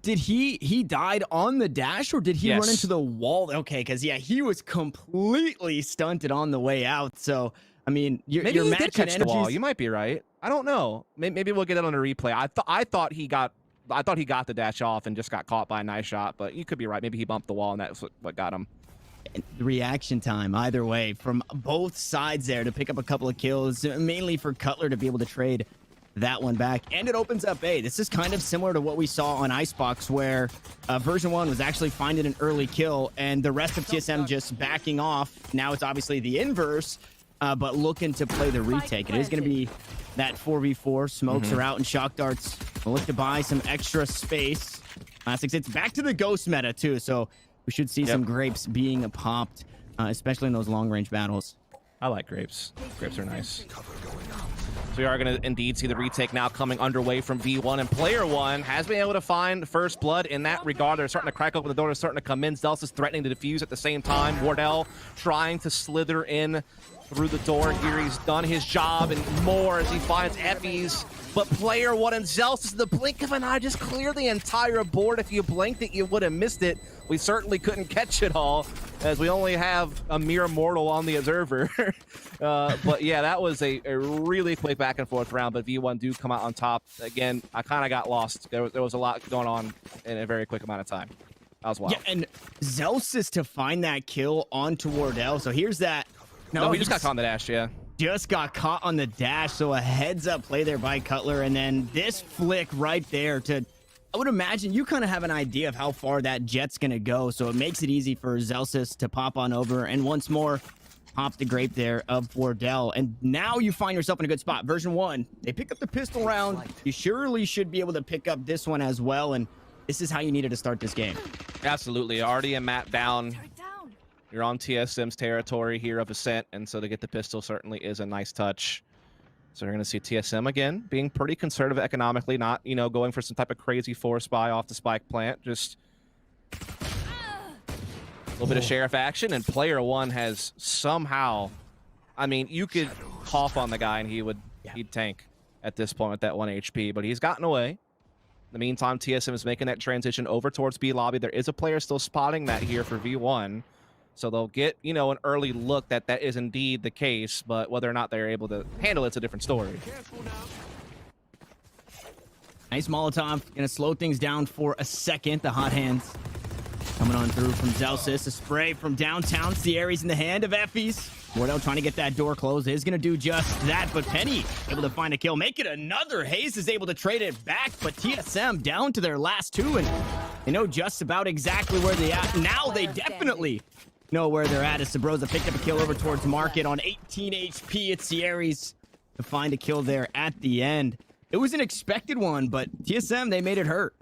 Did he died on the dash, or did he Yes. run into the wall? Okay, because yeah, he was completely stunted on the way out. So I mean, Maybe your he match did catch the wall. energies- You might be right. I don't know. Maybe we'll get it on a replay. I thought he got the dash off and just got caught by a nice shot, but you could be right. Maybe he bumped the wall and that's what got him. reaction time either way from both sides there to pick up a couple of kills, mainly for Cutler to be able to trade that one back. And it opens up A. This is kind of similar to what we saw on Icebox, where version 1 was actually finding an early kill and the rest of TSM just backing off. Now it's obviously the inverse, but looking to play the retake. It is going to be that 4v4. Smokes are out and shock darts will look to buy some extra space. It's back to the ghost meta too, so we should see some grapes being popped, especially in those long-range battles. I like grapes. Grapes are nice. So we are going to indeed see the retake now coming underway from V1, and player one has been able to find first blood in that regard. They're starting to crack open the door. They're starting to come in. Zealous is threatening to defuse at the same time. Wardell trying to slither in through the door here. He's done his job and more as he finds Effie's. But player one and Zealous is the blink of an eye just clear the entire board. If you blinked it, you would have missed it. We certainly couldn't catch it all, as we only have a mere mortal on the observer. But yeah, that was a really quick back and forth round, but V1 do come out on top. Again, I kind of got lost. There was a lot going on in a very quick amount of time. That was wild. Yeah, and Zealous is to find that kill onto Wardell. So here's that. No, he just got caught on the dash, yeah. Just got caught on the dash, so a heads-up play there by Cutler, and then this flick right there to... I would imagine you kind of have an idea of how far that jet's going to go, so it makes it easy for Zelsis to pop on over, and once more, pop the grape there of Wardell. And now you find yourself in a good spot. Version 1, they pick up the pistol round. You surely should be able to pick up this one as well, and this is how you needed to start this game. Absolutely. Already a map down. You're on TSM's territory here of Ascent, and so to get the pistol certainly is a nice touch. So you're going to see TSM again being pretty conservative economically, not, you know, going for some type of crazy force buy off the spike plant. Just a little bit of sheriff action, and player one has somehow, I mean, you could cough on the guy and he'd tank at this point with that 1 HP, but he's gotten away. In the meantime, TSM is making that transition over towards B lobby. There is a player still spotting that here for V1. So they'll get, you know, an early look that is indeed the case, but whether or not they're able to handle it's a different story. Nice Molotov. Gonna slow things down for a second. The hot hands coming on through from Zelsis. A spray from downtown. Sierra's in the hand of Effie's. Wardell trying to get that door closed. Is gonna do just that, but Penny able to find a kill. Make it another. Hayes is able to trade it back, but TSM down to their last two, and they know just about exactly where they at. Now they definitely know where they're at, as Sabrosa picked up a kill over towards Market on 18 HP. It's Sierra's to find a kill there at the end. It was an expected one, but TSM, they made it hurt.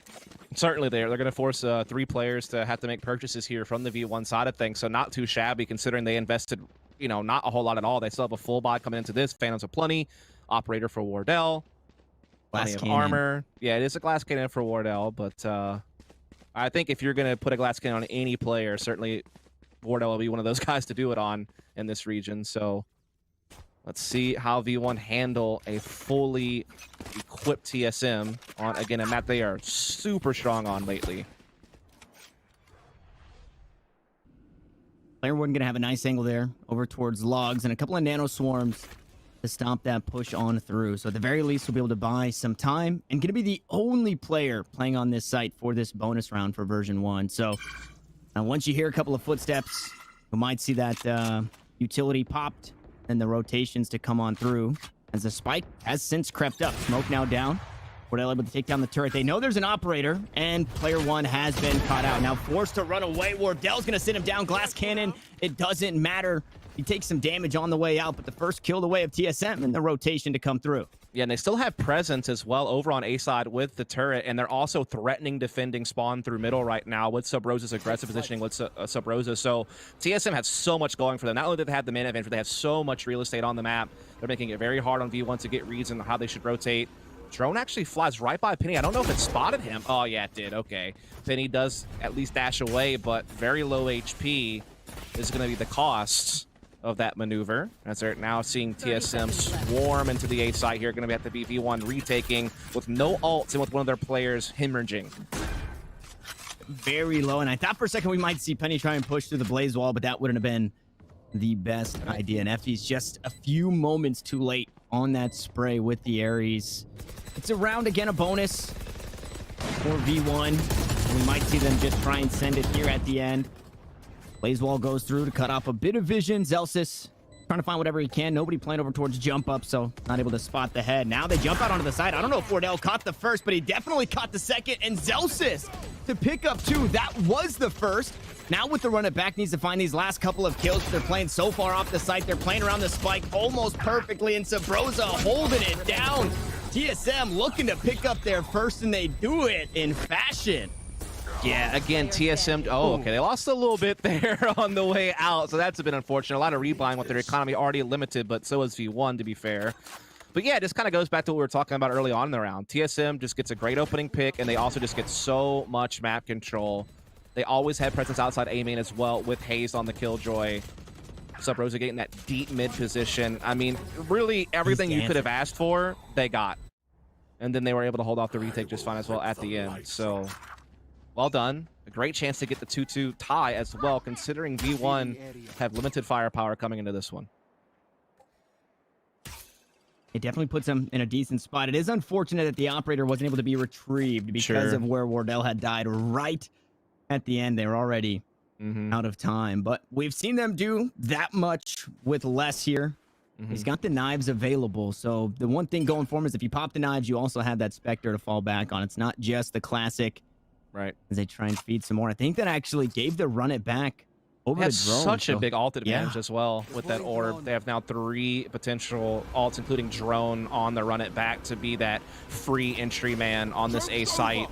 Certainly they're going to force 3 players to have to make purchases here from the V1 side of things, so not too shabby considering they invested, you know, not a whole lot at all. They still have a full buy coming into this. Phantoms of Plenty, Operator for Wardell, plenty of armor. Yeah, it is a glass cannon for Wardell, but I think if you're going to put a glass cannon on any player, certainly Wardell will be one of those guys to do it on in this region. So let's see how V1 handle a fully equipped TSM on, again, a map they are super strong on lately. Player one gonna have a nice angle there over towards logs and a couple of nano swarms to stop that push on through. So at the very least, we'll be able to buy some time and gonna be the only player playing on this site for this bonus round for version 1. So once you hear a couple of footsteps, we might see that utility popped and the rotations to come on through as the spike has since crept up. Smoke now down. Wardell able to take down the turret. They know there's an operator, and player one has been caught out. Now forced to run away. Wardell's going to sit him down. Glass cannon. It doesn't matter. He takes some damage on the way out, but the first kill the way of TSM and the rotation to come through. Yeah, and they still have presence as well over on A side with the turret, and they're also threatening defending spawn through middle right now with Sub Rosa's aggressive positioning with Sub Rosa. So TSM has so much going for them. Not only do they have the mana advantage, but they have so much real estate on the map. They're making it very hard on V1 to get reads on how they should rotate. Drone actually flies right by Penny. I don't know if it spotted him. Oh, yeah, it did. Okay. Penny does at least dash away, but very low HP is going to be the cost of that maneuver, as they're now seeing TSM swarm into the A site here. Going to have to be V1 retaking with no ults and with one of their players hemorrhaging. Very low, and I thought for a second we might see Penny try and push through the blaze wall, but that wouldn't have been the best idea. And FD's just a few moments too late on that spray with the Ares. It's around again a bonus for V1. We might see them just try and send it here at the end. Blaze wall goes through to cut off a bit of vision. Zelsis trying to find whatever he can. Nobody playing over towards jump up, so not able to spot the head. Now they jump out onto the side. I don't know if Wardell caught the first, but he definitely caught the second. And Zelsis to pick up two. That was the first. Now with the run it back, needs to find these last couple of kills. They're playing so far off the site. They're playing around the spike almost perfectly, and Sabrosa holding it down. TSM looking to pick up their first, and they do it in fashion. Yeah, again, TSM. Oh, okay. They lost a little bit there on the way out, so that's a bit unfortunate. A lot of rebuying with their economy already limited, but so is V1, to be fair. But yeah, this kind of goes back to what we were talking about early on in the round. TSM just gets a great opening pick, and they also just get so much map control. They always had presence outside A main as well with Haze on the Killjoy. Sub Rosa getting that deep mid position. I mean, really everything you could have asked for, they got. And then they were able to hold off the retake just fine as well at the end. So well done. A great chance to get the 2-2 tie as well, considering V1 have limited firepower coming into this one. It definitely puts them in a decent spot. It is unfortunate that the operator wasn't able to be retrieved because of where Wardell had died right at the end. They were already out of time, but we've seen them do that much with less here. He's got the knives available, so the one thing going for him is if you pop the knives, you also have that Spectre to fall back on. It's not just the classic, right? As they try and feed some more. I think that actually gave the run it back over the drone. Such a big ult advantage as well with that orb. They have now 3 potential ults, including drone, on the run it back to be that free entry man on this A site.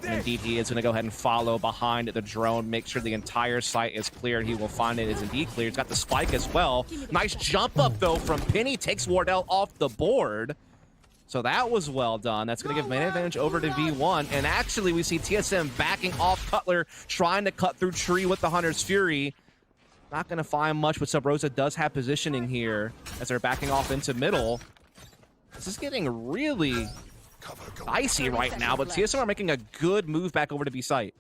And indeed, he is going to go ahead and follow behind the drone, make sure the entire site is cleared. He will find it is indeed clear. He's got the spike as well. Nice jump up, though, from Penny. Takes Wardell off the board. So that was well done. That's going to give man advantage over to V1. And actually, we see TSM backing off Cutler, trying to cut through tree with the Hunter's Fury. Not going to find much, but Sub Rosa does have positioning here as they're backing off into middle. This is getting really icy right now, but TSM are making a good move back over to B site.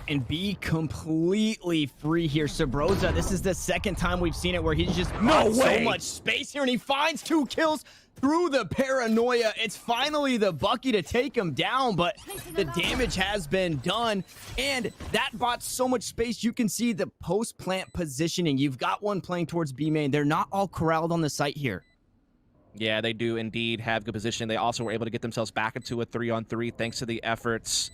And be completely free here. Sabrosa, this is the second time we've seen it where he's just so much space here, and he finds 2 kills through the paranoia. It's finally the Bucky to take him down, but the damage has been done, and that bought so much space. You can see the post-plant positioning. You've got one playing towards B main. They're not all corralled on the site here. Yeah, they do indeed have good position. They also were able to get themselves back into a 3-on-3 thanks to the efforts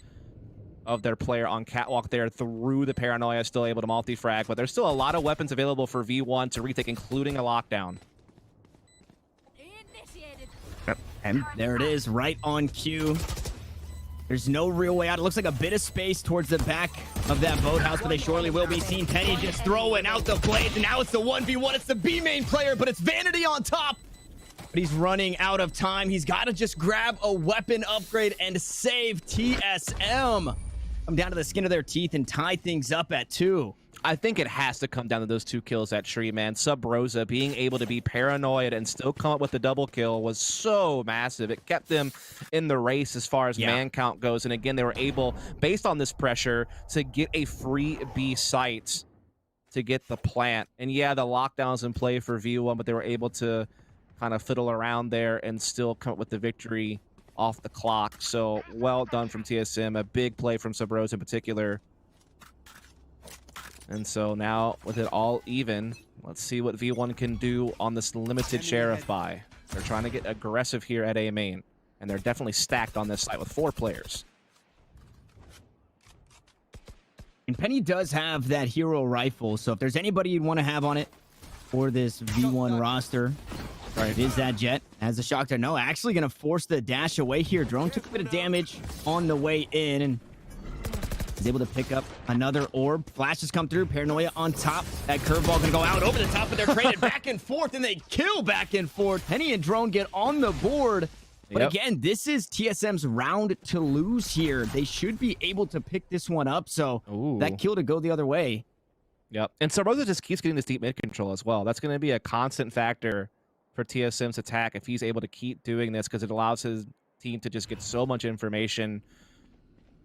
of their player on Catwalk there through the paranoia, still able to multi-frag, but there's still a lot of weapons available for V1 to retake, including a lockdown. And there it is, right on cue. There's no real way out. It looks like a bit of space towards the back of that boathouse, but they surely will be seen. Penny just throwing out the blades, and now it's the 1v1. It's the B main player, but it's Vanity on top. But he's running out of time. He's got to just grab a weapon upgrade and save TSM. Come down to the skin of their teeth and tie things up at 2. I think it has to come down to those 2 kills at tree, man. Sub Rosa being able to be paranoid and still come up with the double kill was so massive. It kept them in the race as far as man count goes. And again, they were able, based on this pressure, to get a free B site to get the plant. And yeah, the lockdown's in play for V1, but they were able to kind of fiddle around there and still come up with the victory off the clock. So well done from TSM. A big play from Sub Rosa in particular. And so now with it all even, let's see what V1 can do on this limited Sheriff buy. They're trying to get aggressive here at A main, and they're definitely stacked on this site with 4 players. And Penny does have that hero rifle, so if there's anybody you'd want to have on it for this V1 roster, it is that Jet. As a shock to no, actually going to force the dash away here. Drone took a bit of damage on the way in, and is able to pick up another orb. Flashes come through. Paranoia on top. That curveball going to go out over the top, but they're traded back and forth, and they kill back and forth. Penny and Drone get on the board. But again, this is TSM's round to lose here. They should be able to pick this one up, so that kill to go the other way. Yep. And Sarosa just keeps getting this deep mid control as well. That's going to be a constant factor for TSM's attack if he's able to keep doing this, because it allows his team to just get so much information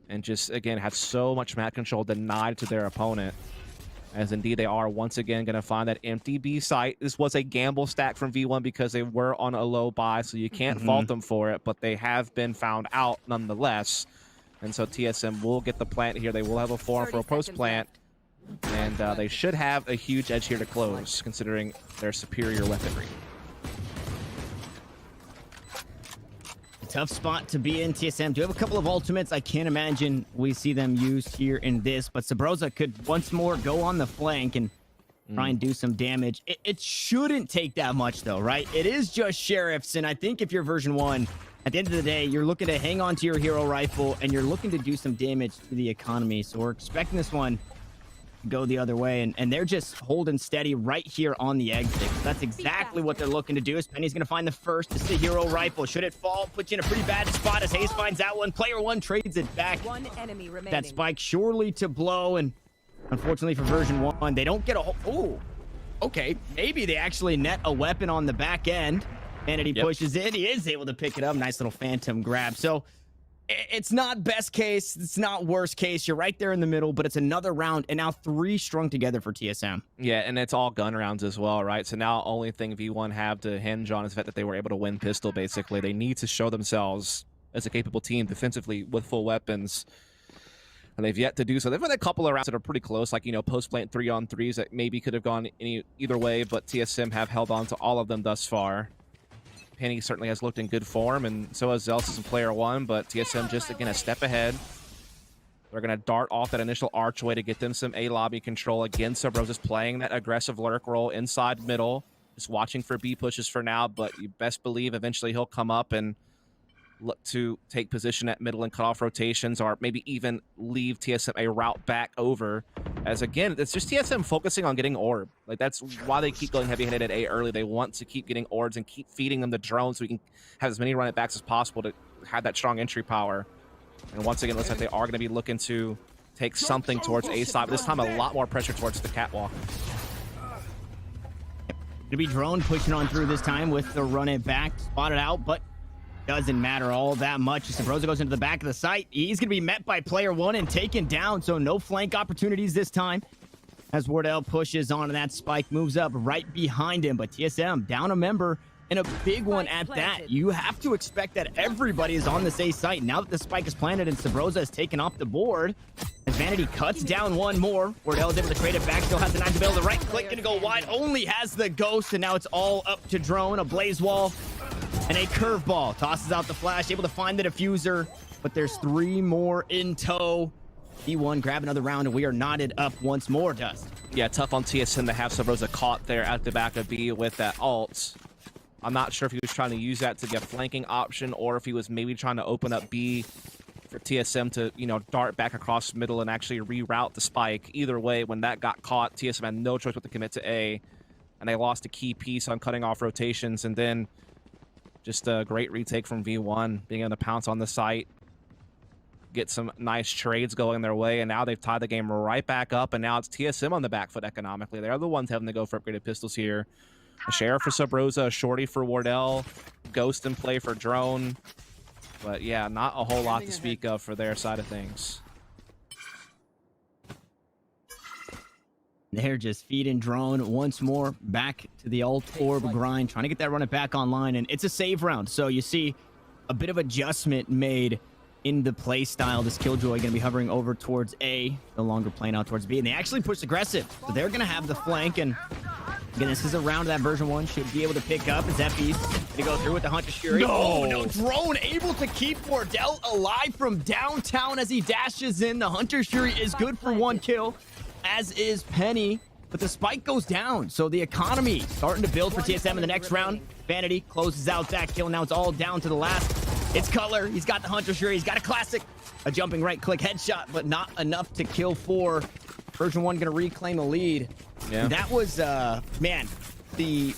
and just, again, have so much map control denied to their opponent. As indeed they are once again going to find that empty B site. This was a gamble stack from V1 because they were on a low buy, so you can't fault them for it, but they have been found out nonetheless. And so TSM will get the plant here. They will have a form for a post plant, and they should have a huge edge here to close, considering their superior weaponry. Tough spot to be in. TSM do have a couple of ultimates. I can't imagine we see them used here in this, but Sabrosa could once more go on the flank and try and do some damage. It shouldn't take that much though, right? It is just sheriffs, and I think if you're version 1, at the end of the day, you're looking to hang on to your hero rifle and you're looking to do some damage to the economy. So we're expecting this one to go the other way, and they're just holding steady right here on the exit. That's exactly what they're looking to do. As Penny's gonna find the first. It's the hero rifle. Should it fall, put you in a pretty bad spot as Hayes finds that one. Player 1 trades it back. One enemy remaining. That spike surely to blow, and unfortunately for version 1, they don't get a whole... Oh, okay. Maybe they actually net a weapon on the back end. And he pushes in. He is able to pick it up. Nice little phantom grab. So it's not best case. It's not worst case. You're right there in the middle, but it's another round, and now 3 strung together for TSM. Yeah, and it's all gun rounds as well, right? So now only thing V1 have to hinge on is the fact that they were able to win pistol, basically. They need to show themselves as a capable team defensively with full weapons. And they've yet to do so. They've had a couple of rounds that are pretty close, like, you know, post-plant 3-on-3s that maybe could have gone either way, but TSM have held on to all of them thus far. Penny certainly has looked in good form, and so has Zelsis in player 1, but TSM just, again, a step ahead. They're going to dart off that initial archway to get them some A-lobby control. Again, Subrosa's playing that aggressive lurk role inside middle, just watching for B pushes for now, but you best believe eventually he'll come up and look to take position at middle and cut off rotations, or maybe even leave TSM a route back over. As again, it's just TSM focusing on getting orb. Like, that's why they keep going heavy-handed at A early. They want to keep getting orbs and keep feeding them the drones so we can have as many run it backs as possible to have that strong entry power. And once again, it looks like they are going to be looking to take something towards A side, but this time a lot more pressure towards the catwalk. Gonna be Drone pushing on through this time with the run it back, spotted out, but doesn't matter all that much. Sabrosa goes into the back of the site. He's going to be met by player 1 and taken down, so no flank opportunities this time. As Wardell pushes onto that spike, moves up right behind him, but TSM down a member, and a big one at that. You have to expect that everybody is on this A site. Now that the spike is planted and Sabrosa has taken off the board, as Vanity cuts down one more, Wardell is able to trade it back, still has the 9 to build. The right click going to go wide, only has the ghost, and now it's all up to Drone. A blaze wall and a curveball. Tosses out the flash, able to find the diffuser, but there's 3 more in tow. V1 grab another round, and we are knotted up once more, Dust. Yeah, tough on TSM to have Sabrosa caught there at the back of B with that ult. I'm not sure if he was trying to use that to get a flanking option, or if he was maybe trying to open up B for TSM to, you know, dart back across middle and actually reroute the spike. Either way, when that got caught, TSM had no choice but to commit to A, and they lost a key piece on cutting off rotations, and then just a great retake from V1, being able to pounce on the site, get some nice trades going their way, and now they've tied the game right back up, and now it's TSM on the back foot economically. They're the ones having to go for upgraded pistols here. A Sheriff for Sabrosa, a Shorty for Wardell, Ghost in play for Drone. But yeah, not a whole lot to speak of for their side of things. They're just feeding Drone once more back to the ult orb grind, trying to get that run it back online, and it's a save round. So you see a bit of adjustment made in the play style. This Killjoy going to be hovering over towards A, no longer playing out towards B. And they actually push aggressive. So they're going to have the flank. And again, this is a round that version 1 should be able to pick up. As Effie's going to go through with the Hunter Shuri. No, Drone able to keep Wardell alive from downtown as he dashes in. The Hunter Shuri is good for 1 kill, as is Penny. But the spike goes down, so the economy starting to build for TSM in the next round. Vanity closes out that kill. Now it's all down to the last. It's Cutler. He's got the Hunter Shuri. He's got a classic. A jumping right-click headshot, but not enough to kill 4. Version 1 going to reclaim a lead. Yeah. That was, man, the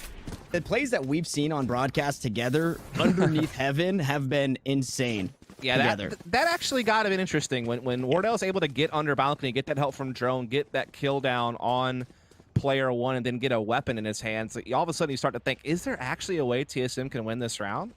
plays that we've seen on broadcast together underneath Heaven have been insane. Yeah, that actually got to be interesting. When Wardell's able to get under balcony, get that help from Drone, get that kill down on player 1, and then get a weapon in his hands, all of a sudden you start to think, is there actually a way TSM can win this round?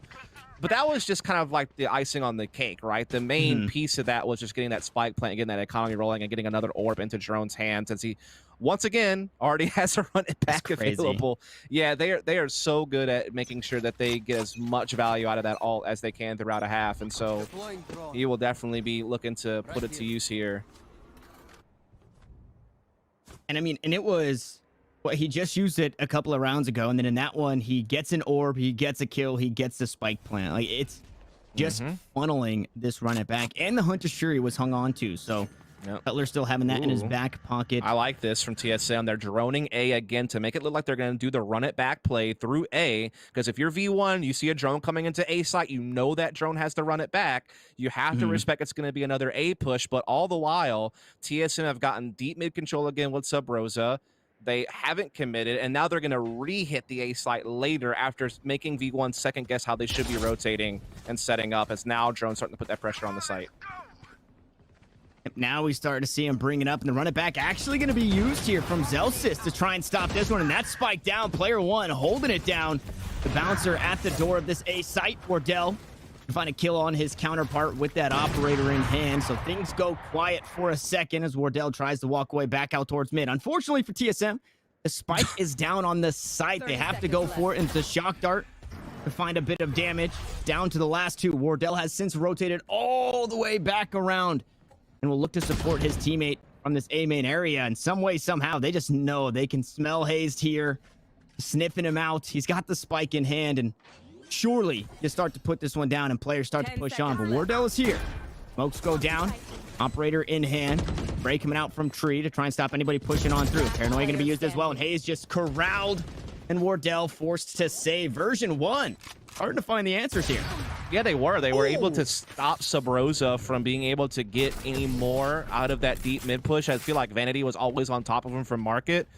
But that was just kind of like the icing on the cake, right? The main piece of that was just getting that spike plant, getting that economy rolling, and getting another orb into Drone's hands, as he once again already has a run it back available. Yeah, they are so good at making sure that they get as much value out of that ult as they can throughout a half, and so he will definitely be looking to put it to use here. And I mean, and it was, well, he just used it a couple of rounds ago, and then in that one, he gets an orb, he gets a kill, he gets the spike plant. Like, it's just funneling this run it back. And the Hunter Shuri was hung on to, so Cutler still having that in his back pocket. I like this from TSM. They're droning A again to make it look like they're going to do the run it back play through A, because if you're V1, you see a drone coming into A site, you know that drone has to run it back. You have to respect it's going to be another A push, but all the while, TSM have gotten deep mid control again with Sub Rosa. They haven't committed, and now they're going to re-hit the A site later after making V1 second guess how they should be rotating and setting up, as now Drone's starting to put that pressure on the site. Now we start to see him bring it up, and the run it back actually going to be used here from Zelsys to try and stop this one, and that's spiked down. Player 1 holding it down. The bouncer at the door of this A site. Wardell to find a kill on his counterpart with that operator in hand, so things go quiet for a second as Wardell tries to walk away back out towards mid. Unfortunately for TSM, the spike is down on the site. They have to go for it into shock dart to find a bit of damage. Down to the last 2. Wardell has since rotated all the way back around and will look to support his teammate from this A main area. In some way, somehow, they just know they can smell Hazed here, sniffing him out. He's got the spike in hand, and surely you start to put this one down and players start to push on. But Wardell is here. Smokes go down. Operator in hand. Bray coming out from tree to try and stop anybody pushing on through. Paranoia going to be used as well, and Hayes just corralled, and Wardell forced to save. Version 1 starting to find the answers here. Yeah, they were. They were able to stop Sub Rosa from being able to get any more out of that deep mid push. I feel like Vanity was always on top of him from market,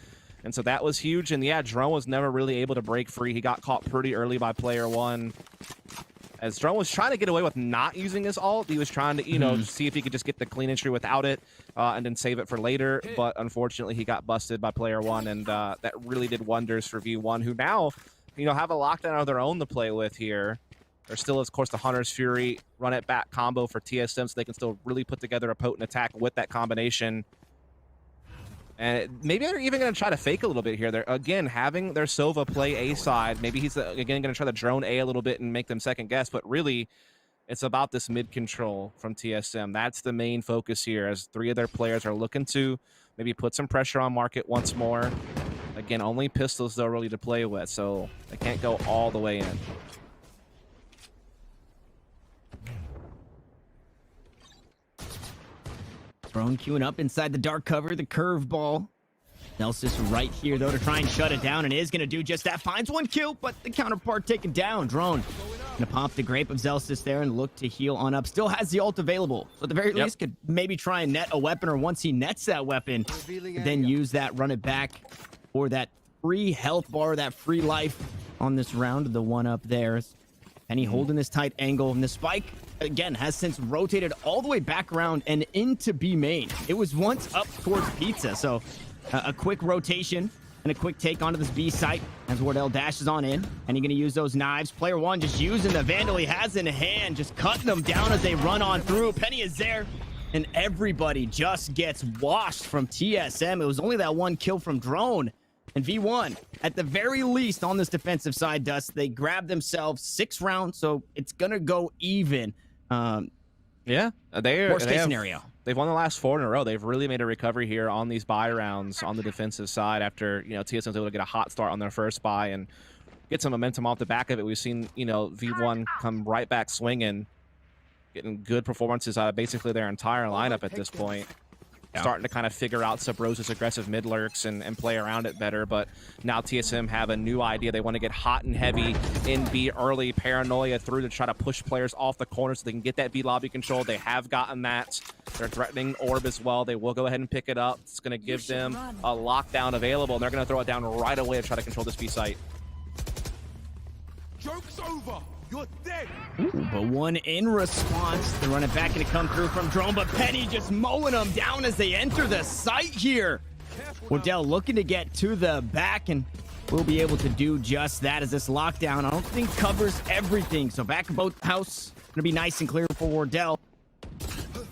and so that was huge. And yeah, Drone was never really able to break free. He got caught pretty early by player 1. As Drone was trying to get away with not using his ult, he was trying to, you know, see if he could just get the clean entry without it and then save it for later. But unfortunately, he got busted by player 1, and that really did wonders for V1, who now, you know, have a lockdown of their own to play with here. There still is, of course, the Hunter's Fury run it back combo for TSM, so they can still really put together a potent attack with that combination. And maybe they're even going to try to fake a little bit here. They're, again, having their Sova play A side. Maybe he's, again, going to try to drone A a little bit and make them second guess. But really, it's about this mid control from TSM. That's the main focus here, as 3 of their players are looking to maybe put some pressure on market once more. Again, only pistols, though, really to play with, so they can't go all the way in. Drone queuing up inside the dark cover, the curveball. Nelsis right here, though, to try and shut it down, and is going to do just that. Finds 1 kill, but the counterpart taken down. Drone going to pop the grape of Zelsys there and look to heal on up. Still has the ult available, so at the very least could maybe try and net a weapon, or once he nets that weapon, then use that run it back for that free health bar, that free life on this round. The one up there. Penny holding this tight angle, and the spike again has since rotated all the way back around and into B main. It was once up towards Pizza, so a quick rotation and a quick take onto this B site as Wardell dashes on in, and he's going to use those knives. Player 1 just using the Vandal he has in hand, just cutting them down as they run on through. Penny is there, and everybody just gets washed from TSM. It was only that 1 kill from Drone. And V1, at the very least on this defensive side, Dust, they grab themselves 6 rounds, so it's going to go even. Yeah, Worst case scenario. They've won the last 4 in a row. They've really made a recovery here on these buy rounds on the defensive side after, TSM was able to get a hot start on their first buy and get some momentum off the back of it. We've seen, V1 come right back swinging, getting good performances out of basically their entire lineup at this point. Yeah. Starting to kind of figure out Subrosa's aggressive mid lurks and play around it better. But now TSM have a new idea. They want to get hot and heavy in B early, paranoia through to try to push players off the corner so they can get that B lobby control. They have gotten that. They're threatening orb as well. They will go ahead and pick it up. It's going to give them a lockdown available. And they're going to throw it down right away to try to control this B site. Joke's over. You're dead. Ooh, but one in response. They run it back and it come through from Drone, but Penny just mowing them down as they enter the site here. Wardell looking to get to the back, and we'll be able to do just that as this lockdown, I don't think, covers everything. So back of both house, gonna be nice and clear for Wardell.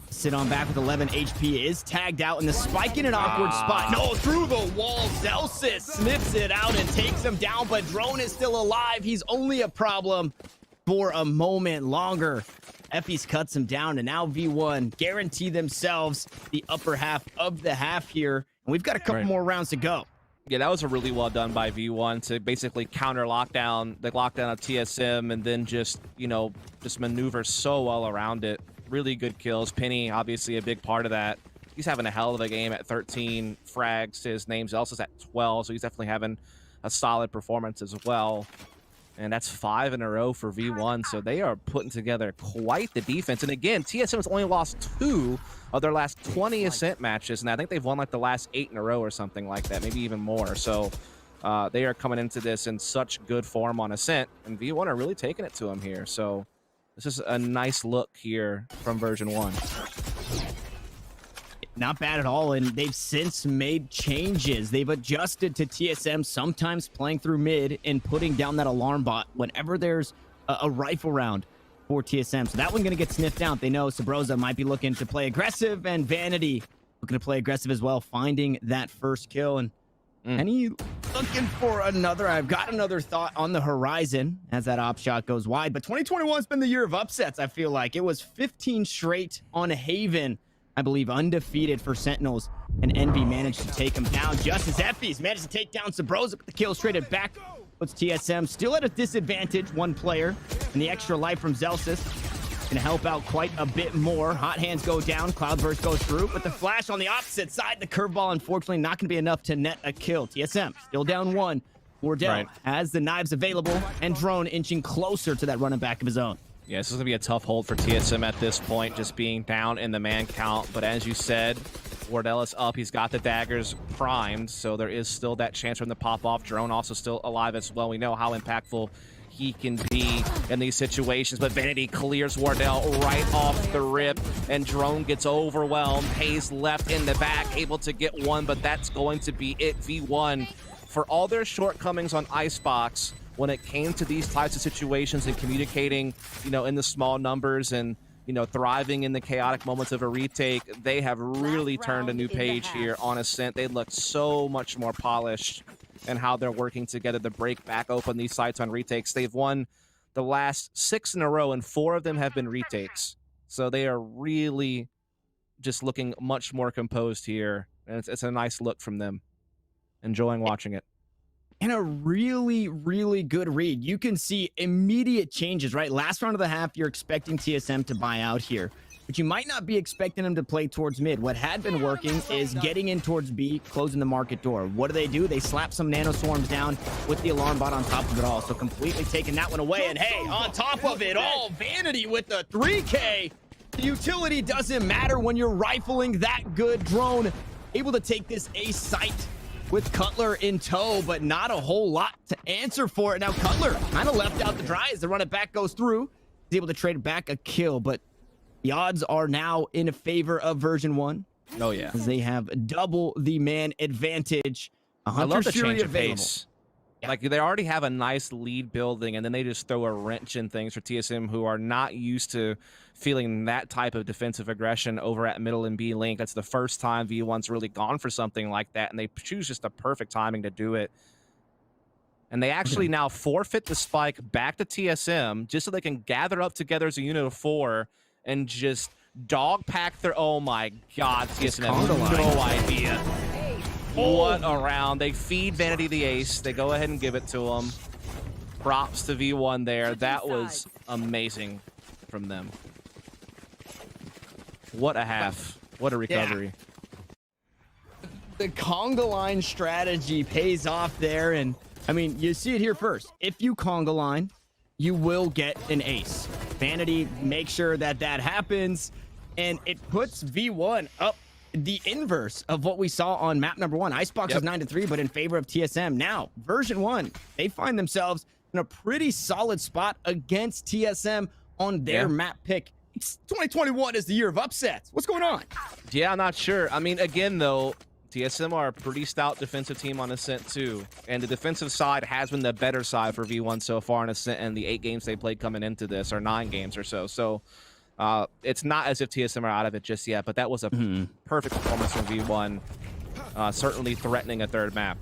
Sit on back with 11 HP, is tagged out, and the spike in an awkward spot. No, through the wall, Zelsis snips it out and takes him down, but Drone is still alive. He's only a problem for a moment longer. Effie's cuts him down, and now V1 guarantee themselves the upper half of the half here. And we've got a couple more rounds to go. Yeah, that was a really well done by V1 to basically counter the lockdown of TSM, and then just maneuver so well around it. Really good kills. Penny, obviously a big part of that. He's having a hell of a game at 13 frags to his name. Zelsis at 12, so he's definitely having a solid performance as well. And that's 5 in a row for V1, so they are putting together quite the defense. And again, TSM has only lost 2 of their last 20 Ascent matches, and I think they've won like the last 8 in a row or something like that, maybe even more. So they are coming into this in such good form on Ascent, and V1 are really taking it to them here. So this is a nice look here from version 1. Not bad at all, and they've since made changes. They've adjusted to TSM, sometimes playing through mid and putting down that alarm bot whenever there's a rifle round for TSM. So that one's going to get sniffed out. They know Subrosa might be looking to play aggressive, and Vanity looking to play aggressive as well, finding that first kill. And Penny looking for another. I've got another thought on the horizon as that op shot goes wide. But 2021 has been the year of upsets, I feel like. It was 15 straight on Haven, I believe, undefeated for Sentinels, and Envy managed to take him down just as Effie's managed to take down Subrosa with the kill straight at back. Puts TSM still at a disadvantage, 1 player, and the extra life from Zelsis gonna help out quite a bit more. Hot hands go down, Cloudburst goes through, but the flash on the opposite side, the curveball, unfortunately not gonna be enough to net a kill. TSM still down 1. Wardell has the knives available, and Drone inching closer to that running back of his own. Yeah, this is going to be a tough hold for TSM at this point, just being down in the man count. But as you said, Wardell is up. He's got the daggers primed, so there is still that chance for him to pop off. Drone also still alive as well. We know how impactful he can be in these situations, but Vanity clears Wardell right off the rip, and Drone gets overwhelmed. Hayes left in the back, able to get one, but that's going to be it. V1, for all their shortcomings on Icebox, when it came to these types of situations and communicating, in the small numbers and, thriving in the chaotic moments of a retake, they have really turned a new page here on Ascent. They look so much more polished in how they're working together to break back open these sites on retakes. They've won the last 6 in a row, and 4 of them have been retakes. So they are really just looking much more composed here, and it's a nice look from them. Enjoying watching it. And a really, really good read. You can see immediate changes, right? Last round of the half, you're expecting TSM to buy out here, but you might not be expecting them to play towards mid. What had been working is getting in towards B, closing the market door. What do? They slap some nanoswarms down with the alarm bot on top of it all. So completely taking that one away. And hey, on top of it all, Vanity with the 3K. The utility doesn't matter when you're rifling that good. Drone able to take this A site with Cutler in tow, but not a whole lot to answer for it. Now Cutler kind of left out the dry as the run it back goes through. He's able to trade back a kill, but the odds are now in favor of version 1. Oh yeah, as they have double the man advantage. I love the change of pace. Yeah. Like, they already have a nice lead building, and then they just throw a wrench in things for TSM, who are not used to feeling that type of defensive aggression over at middle and B link. That's the first time V1's really gone for something like that, and they choose just the perfect timing to do it. And they actually now forfeit the spike back to TSM just so they can gather up together as a unit of 4 and just Dog pack their. Oh my God, TSM Conga have line. no idea. What a round. They feed Vanity the ace. They go ahead and give it to him. Props to V1 there. That was amazing from them. What a half. What a recovery. The conga line strategy pays off there, and I mean, you see it here first. If you conga line, you will get an ace. Vanity makes sure that that happens, and it puts V1 up the inverse of what we saw on map number 1. Icebox is 9-3, but in favor of TSM. Now, version 1, they find themselves in a pretty solid spot against TSM on their map pick. It's 2021 is the year of upsets. What's going on? Yeah, I'm not sure. I mean, again, though, TSM are a pretty stout defensive team on Ascent too, and the defensive side has been the better side for V1 so far in Ascent, and the 8 games they played coming into this, or 9 games or so. So it's not as if TSM are out of it just yet, but that was a perfect performance from V1, certainly threatening a third map.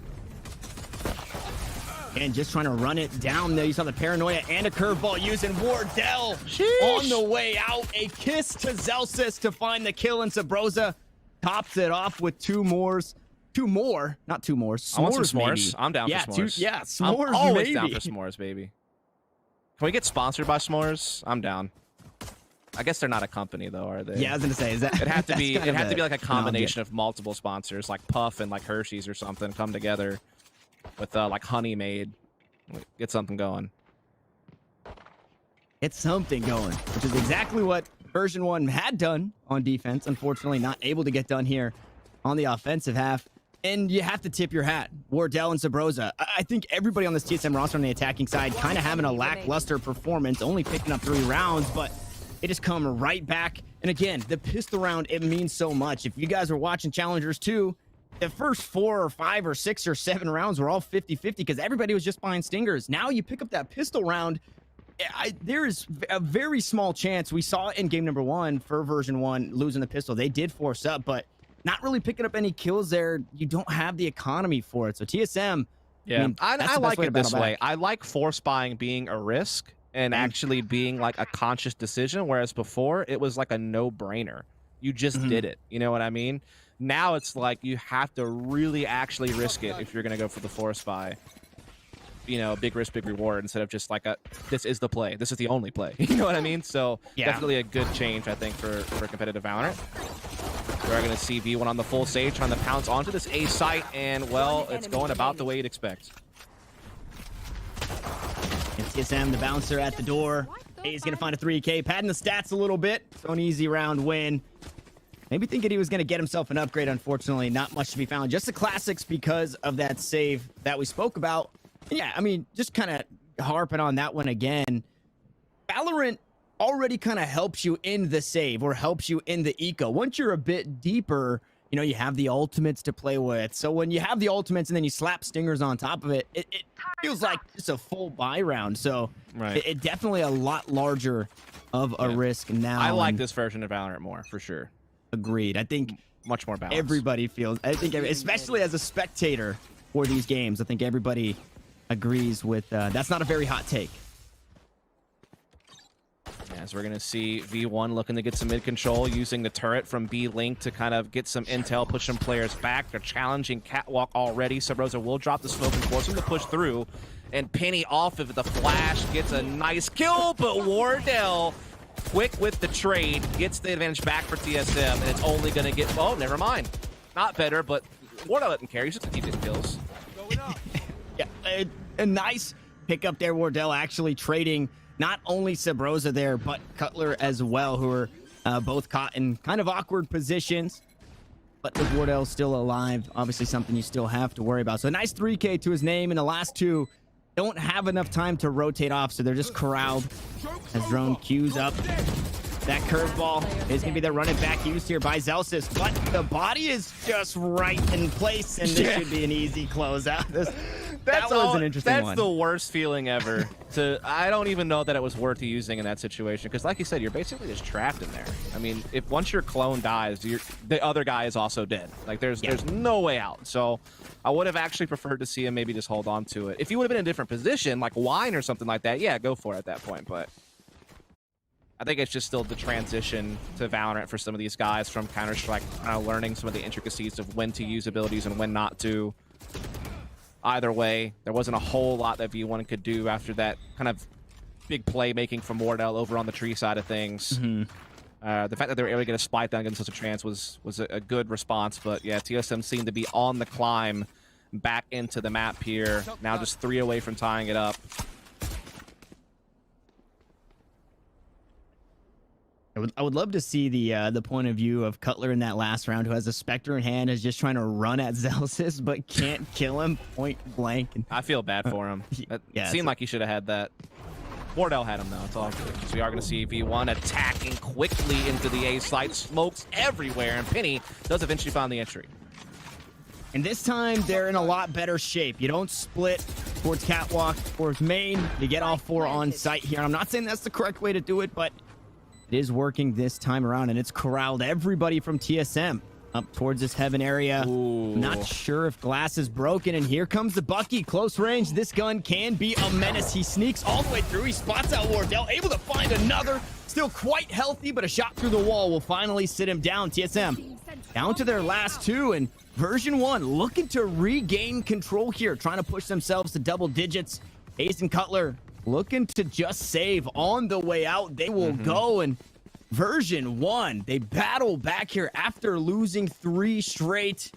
And just trying to run it down there. You saw the paranoia and a curveball using Wardell on the way out. A kiss to Zelsis to find the kill, and Sabrosa tops it off with two more, not two more. S'mores, I want some s'mores. maybe. I'm down for s'mores. S'mores, I'm always maybe. down for s'mores, baby. Can we get sponsored by s'mores? I'm down. I guess they're not a company though, are they? Yeah, I was gonna say, is that It had to be. It had to be like a an combination of multiple sponsors, like Puff and like Hershey's or something, come together with like Honey Made. Get something going. Get something going, which is exactly what version 1 had done on defense. Unfortunately, not able to get done here on the offensive half. And you have to tip your hat. Wardell and Sabrosa. I think everybody on this TSM roster on the attacking side kind of having a lackluster performance, only picking up 3 rounds, but it has come right back. And again, the pistol round, it means so much. If you guys were watching Challengers too, the first 4 or 5 or 6 or 7 rounds were all 50-50 because everybody was just buying stingers. Now you pick up that pistol round. There is a very small chance. We saw in game number 1 for version 1 losing the pistol. They did force up, but not really picking up any kills there. You don't have the economy for it. So TSM, yeah, I like it this way. back. I like force buying being a risk and actually being like a conscious decision, whereas before it was like a no-brainer. You just did it. You know what I mean? Now it's like you have to really actually risk it if you're going to go for the force buy. You know, big risk, big reward, instead of just like this is the play. This is the only play. You know what I mean? So definitely a good change, I think, for competitive Valorant. We're going to see V1 on the full stage trying to pounce onto this A site, and well, it's going about the way you'd expect. And TSM, the bouncer at the door. A's going to find a 3K, padding the stats a little bit. So an easy round win. Maybe thinking he was going to get himself an upgrade. Unfortunately, not much to be found. Just the classics because of that save that we spoke about. Yeah, I mean, just kind of harping on that one again. Valorant already kind of helps you in the save or helps you in the eco. Once you're a bit deeper, you know, you have the ultimates to play with. So when you have the ultimates and then you slap stingers on top of it, it feels like just a full buy round. So it definitely a lot larger of a risk now. I like this version of Valorant more, for sure. Agreed. I think much more balanced. Everybody feels, I think, especially as a spectator for these games, I think everybody agrees with that's not a very hot take. As we're going to see V1 looking to get some mid control, using the turret from B-Link to kind of get some intel, push some players back. They're challenging Catwalk already. Sabrosa will drop the smoke and force him to push through. And Penny off of the flash gets a nice kill, but Wardell, quick with the trade, gets the advantage back for TSM, and it's only going to get, oh, never mind. Not better, but Wardell doesn't care. He's just going to keep his kills. Yeah, a nice pickup there. Wardell actually trading not only Sabrosa there, but Cutler as well, who are both caught in kind of awkward positions. But with Wardell still alive, obviously something you still have to worry about. So a nice 3K to his name, and the last 2 don't have enough time to rotate off, so they're just corralled as Drone queues up. That curveball is going to be the run it back used here by Zelsis, but the body is just right in place, and this should be an easy closeout. That was an interesting one. That's the worst feeling ever. I don't even know that it was worth using in that situation, because like you said, you're basically just trapped in there. I mean, if once your clone dies, the other guy is also dead. Like there's no way out. So I would have actually preferred to see him maybe just hold on to it. If he would have been in a different position, like Wine or something like that, yeah, go for it at that point. But I think it's just still the transition to Valorant for some of these guys from Counter-Strike, learning some of the intricacies of when to use abilities and when not to. Either way, there wasn't a whole lot that V1 could do after that kind of big playmaking from Wardell over on the tree side of things. The fact that they were able to get a spike down against such a trance was a good response, but yeah, TSM seemed to be on the climb back into the map here. Now just 3 away from tying it up. I would love to see the point of view of Cutler in that last round, who has a Spectre in hand, is just trying to run at Zelsis but can't kill him point blank. And, I feel bad for him. It seemed like he should have had that. Wardell had him though. It's all good. So we are going to see V1 attacking quickly into the A site. Smokes everywhere, and Penny does eventually find the entry. And this time, they're in a lot better shape. You don't split towards Catwalk, towards main. You get all 4 on site here. I'm not saying that's the correct way to do it, but it is working this time around, and it's corralled everybody from TSM up towards this heaven area. Ooh. Not sure if glass is broken, and here comes the Bucky. Close range. This gun can be a menace. He sneaks all the way through. He spots out Wardell, able to find another. Still quite healthy, but a shot through the wall will finally sit him down. TSM down to their last 2, and VERSION1 looking to regain control here, trying to push themselves to double digits. Ace and Cutler looking to just save on the way out. They will go, and VERSION1, they battle back here after losing 3 straight.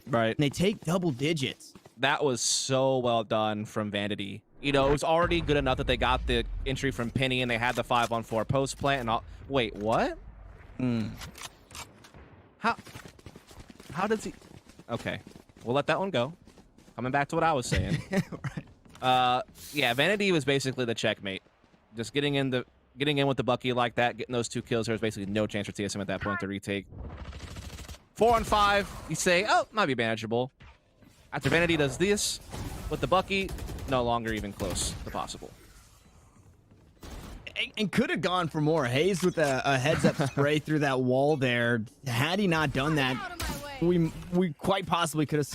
Right. And they take double digits. That was so well done from Vanity. You know, it was already good enough that they got the entry from Penny and they had the 5-on-4 post plant and all. Wait, what? How does he? Okay, we'll let that one go. Coming back to what I was saying. Right. Yeah, Vanity was basically the checkmate. Just getting in with the Bucky like that, getting those 2 kills. There was basically no chance for TSM at that point to retake. 4-on-5, you say, oh, might be manageable. After Vanity does this with the Bucky, no longer even close to possible. And could have gone for more. Hayes with a heads-up spray through that wall there. Had he not done that, we quite possibly could have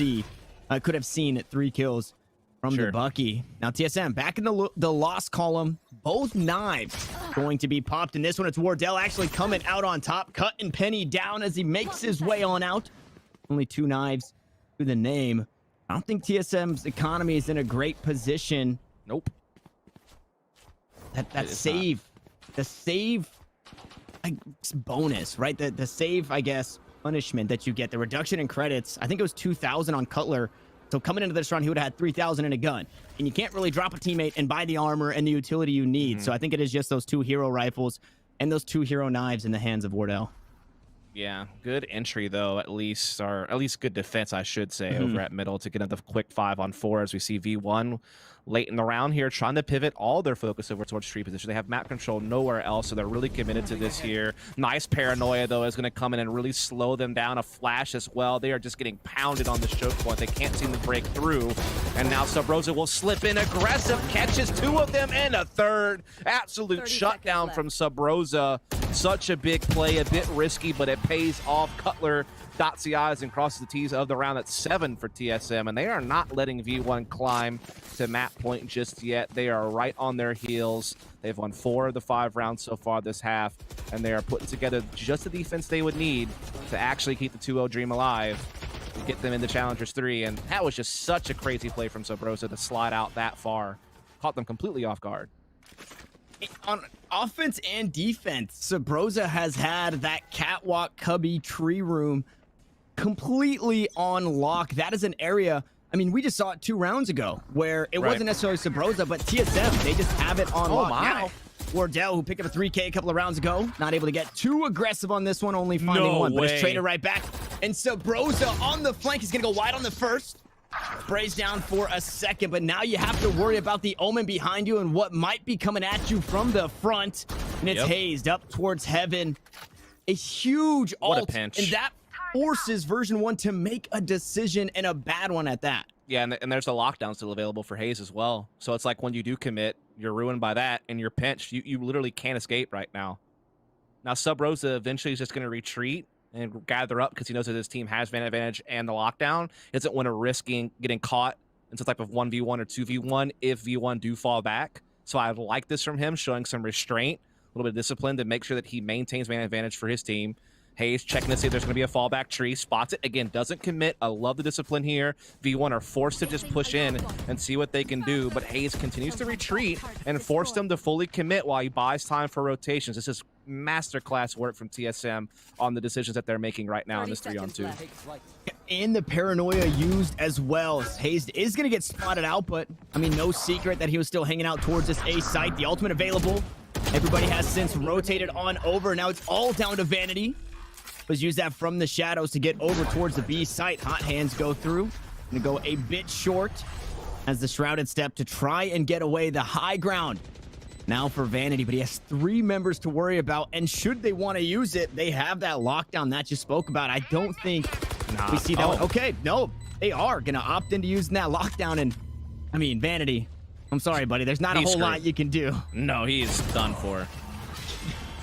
seen 3 kills from the Bucky. Now TSM back in the loss column. Both knives going to be popped in this one. It's Wardell actually coming out on top, cutting Penny down as he makes his way on out. Only 2 knives to the name. I don't think TSM's economy is in a great position. Nope. That save, the save bonus, right? The save, I guess, punishment that you get, the reduction in credits. I think it was 2,000 on Cutler. So coming into this round, he would have had 3,000 in a gun. And you can't really drop a teammate and buy the armor and the utility you need. So I think it is just those 2 hero rifles and those 2 hero knives in the hands of Wardell. Yeah, good entry though, at least, or at least good defense, I should say, over at middle to get another quick 5-on-4 as we see V1 late in the round here trying to pivot all their focus over towards tree position. They have map control nowhere else, so they're really committed to this here. Nice paranoia though is going to come in and really slow them down. A flash as well. They are just getting pounded on this choke point. They can't seem to break through, and now Sub Rosa will slip in aggressive, catches 2 of them and a third. Absolute shutdown from Sub Rosa. Such a big play, a bit risky, but it pays off. Cutler dots the I's and crosses the T's of the round. That's 7 for TSM, and they are not letting V1 climb to map point just yet. They are right on their heels. They've won 4 of the 5 rounds so far this half, and they are putting together just the defense they would need to actually keep the 2-0 dream alive, to get them into Challengers 3, and that was just such a crazy play from Sub Rosa to slide out that far. Caught them completely off guard. On offense and defense, Sub Rosa has had that catwalk cubby tree room completely on lock. That is an area, I mean, we just saw it 2 rounds ago where it wasn't necessarily Sub Rosa, but TSM, they just have it on lock. Now, Wardell, who picked up a 3K a couple of rounds ago, not able to get too aggressive on this one, only finding 1, but it's traded right back. And Sub Rosa on the flank is going to go wide on the first. Sprays down for a second, but now you have to worry about the Omen behind you and what might be coming at you from the front. And it's hazed up towards heaven. A huge ult. What a pinch. And that forces VERSION1 to make a decision, and a bad one at that. Yeah, and there's a lockdown still available for Hayes as well. So it's like when you do commit, you're ruined by that, and you're pinched. You literally can't escape right now. Now, Sub Rosa eventually is just going to retreat and gather up because he knows that his team has van advantage and the lockdown. Isn't want to risk getting caught in some type of 1v1 or 2v1 if V1 do fall back. So I like this from him, showing some restraint, a little bit of discipline to make sure that he maintains man advantage for his team. Hayes checking to see if there's going to be a fallback tree. Spots it. Again, doesn't commit. I love the discipline here. V1 are forced to just push in and see what they can do, but Hayes continues to retreat and force them to fully commit while he buys time for rotations. This is masterclass work from TSM on the decisions that they're making right now in this 3-on-2. And the paranoia used as well. Hayes is going to get spotted out, but I mean, no secret that he was still hanging out towards this A site. The ultimate available. Everybody has since rotated on over. Now it's all down to Vanity. Was use that from the shadows to get over towards the B site. Hot hands go through. Gonna go a bit short as the shrouded step to try and get away the high ground. Now for Vanity, but he has 3 members to worry about, and should they want to use it, they have that lockdown that you spoke about. I don't think we see that one. Okay, no, they are gonna opt into using that lockdown, and I mean, Vanity, I'm sorry, buddy, there's not a whole lot you can do. No, he is done for.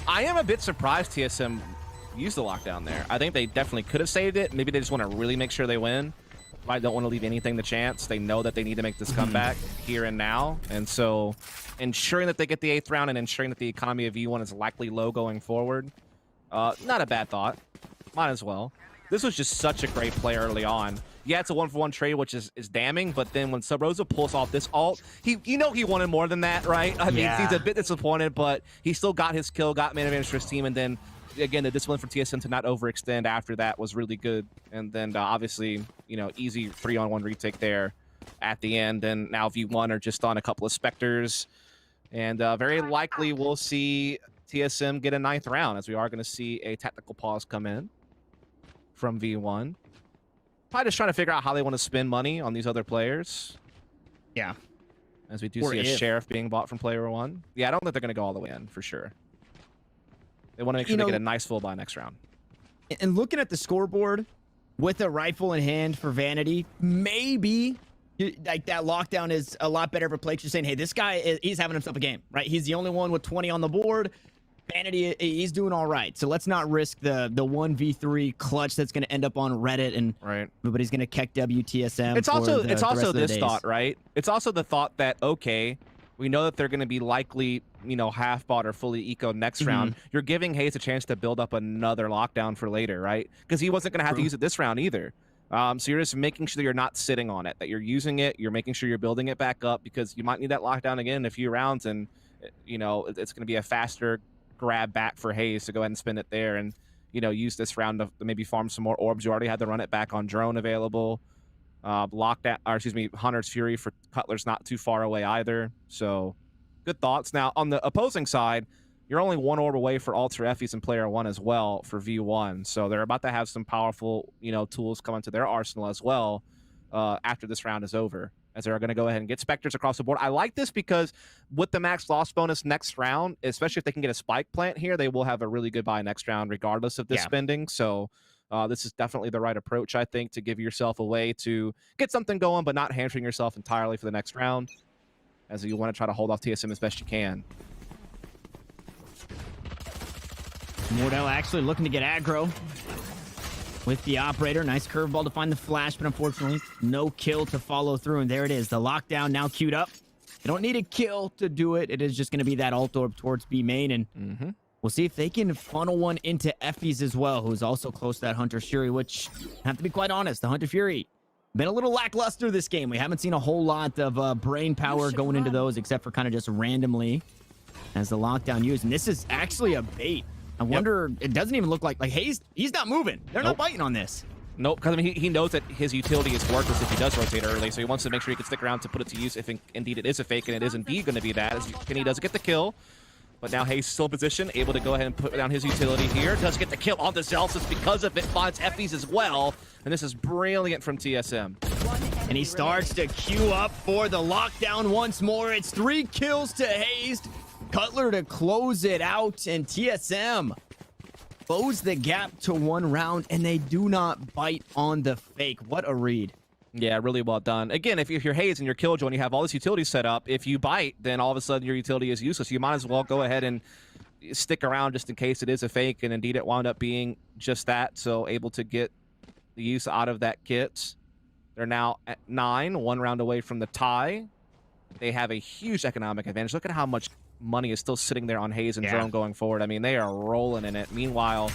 I am a bit surprised TSM use the lockdown there. I think they definitely could have saved it. Maybe they just want to really make sure they win. I don't want to leave anything to chance. They know that they need to make this comeback here and now. And so ensuring that they get the 8th round and ensuring that the economy of V1 is likely low going forward. Not a bad thought. Might as well. This was just such a great play early on. Yeah, it's a 1-for-1 trade, which is damning, but then when Subroza pulls off this ult, he wanted more than that, right? I mean, he's a bit disappointed, but he still got his kill, got man advantage for his team, and then again, the discipline from TSM to not overextend after that was really good. And then obviously, you know, easy 3-on-1 retake there at the end. And now V1 are just on a couple of Spectres. And very likely we'll see TSM get a 9th round, as we are going to see a tactical pause come in from V1. Probably just trying to figure out how they want to spend money on these other players. Yeah. As we do see a Sheriff being bought from player 1. Yeah, I don't think they're going to go all the way in, for sure. They want to make sure they get a nice full buy next round. And looking at the scoreboard with a rifle in hand for Vanity, maybe like that lockdown is a lot better of a play. You're saying, hey, this guy, he's having himself a game, right? He's the only one with 20 on the board. Vanity, he's doing all right. So let's not risk the 1v3 clutch that's going to end up on Reddit, and everybody's going to keck WTSM. It's also this thought, right? It's also the thought that, okay, we know that they're going to be likely, you know, half bought or fully eco next round. You're giving Hayes a chance to build up another lockdown for later, right? Because he wasn't going to have to use it this round either. So you're just making sure that you're not sitting on it, that you're using it. You're making sure you're building it back up, because you might need that lockdown again in a few rounds, and, you know, it's going to be a faster grab back for Hayes to go ahead and spend it there and, you know, use this round to maybe farm some more orbs. You already had to run it back on drone available. Lockdown, or excuse me, Hunter's Fury for Cutler's not too far away either. So good thoughts. Now on the opposing side, you're only 1 orb away for Ultra Effies and player 1 as well for V1. So they're about to have some powerful, you know, tools come into their arsenal as well after this round is over, as they're going to go ahead and get Spectres across the board. I like this because with the max loss bonus next round, especially if they can get a spike plant here, they will have a really good buy next round regardless of this spending. So this is definitely the right approach, I think, to give yourself a way to get something going, but not hamstring yourself entirely for the next round, as you want to try to hold off TSM as best you can. Mordell actually looking to get aggro with the operator. Nice curveball to find the flash, but unfortunately, no kill to follow through. And there it is. The lockdown now queued up. You don't need a kill to do it. It is just going to be that ult orb towards B main, and we'll see if they can funnel one into Effies as well, who's also close to that Hunter Fury, which, I have to be quite honest, the Hunter Fury been a little lackluster this game. We haven't seen a whole lot of brain power going into those, except for kind of just randomly as the lockdown used. And this is actually a bait. I wonder, it doesn't even look like Hayes, he's not moving. They're not biting on this. Nope, because I mean, he knows that his utility is worthless if he does rotate early, so he wants to make sure he can stick around to put it to use if indeed it is a fake, and it is indeed going to be that, as Kenny does get the kill. But now Hayes still in position, able to go ahead and put down his utility here. Does get the kill on the Zelsis because of it, finds Effies as well, and this is brilliant from TSM. And he starts to queue up for the lockdown once more. It's 3 kills to Hayes. Cutler to close it out, and TSM close the gap to 1 round, and they do not bite on the fake. What a read. Yeah, really well done. Again, if you're Hayes and you're Killjoy and you have all this utility set up, if you bite, then all of a sudden your utility is useless. You might as well go ahead and stick around just in case it is a fake, and indeed it wound up being just that, so able to get the use out of that kit. They're now at 9, 1 round away from the tie. They have a huge economic advantage. Look at how much money is still sitting there on Hayes and Yeah. Drone going forward. I mean, they are rolling in it. Meanwhile,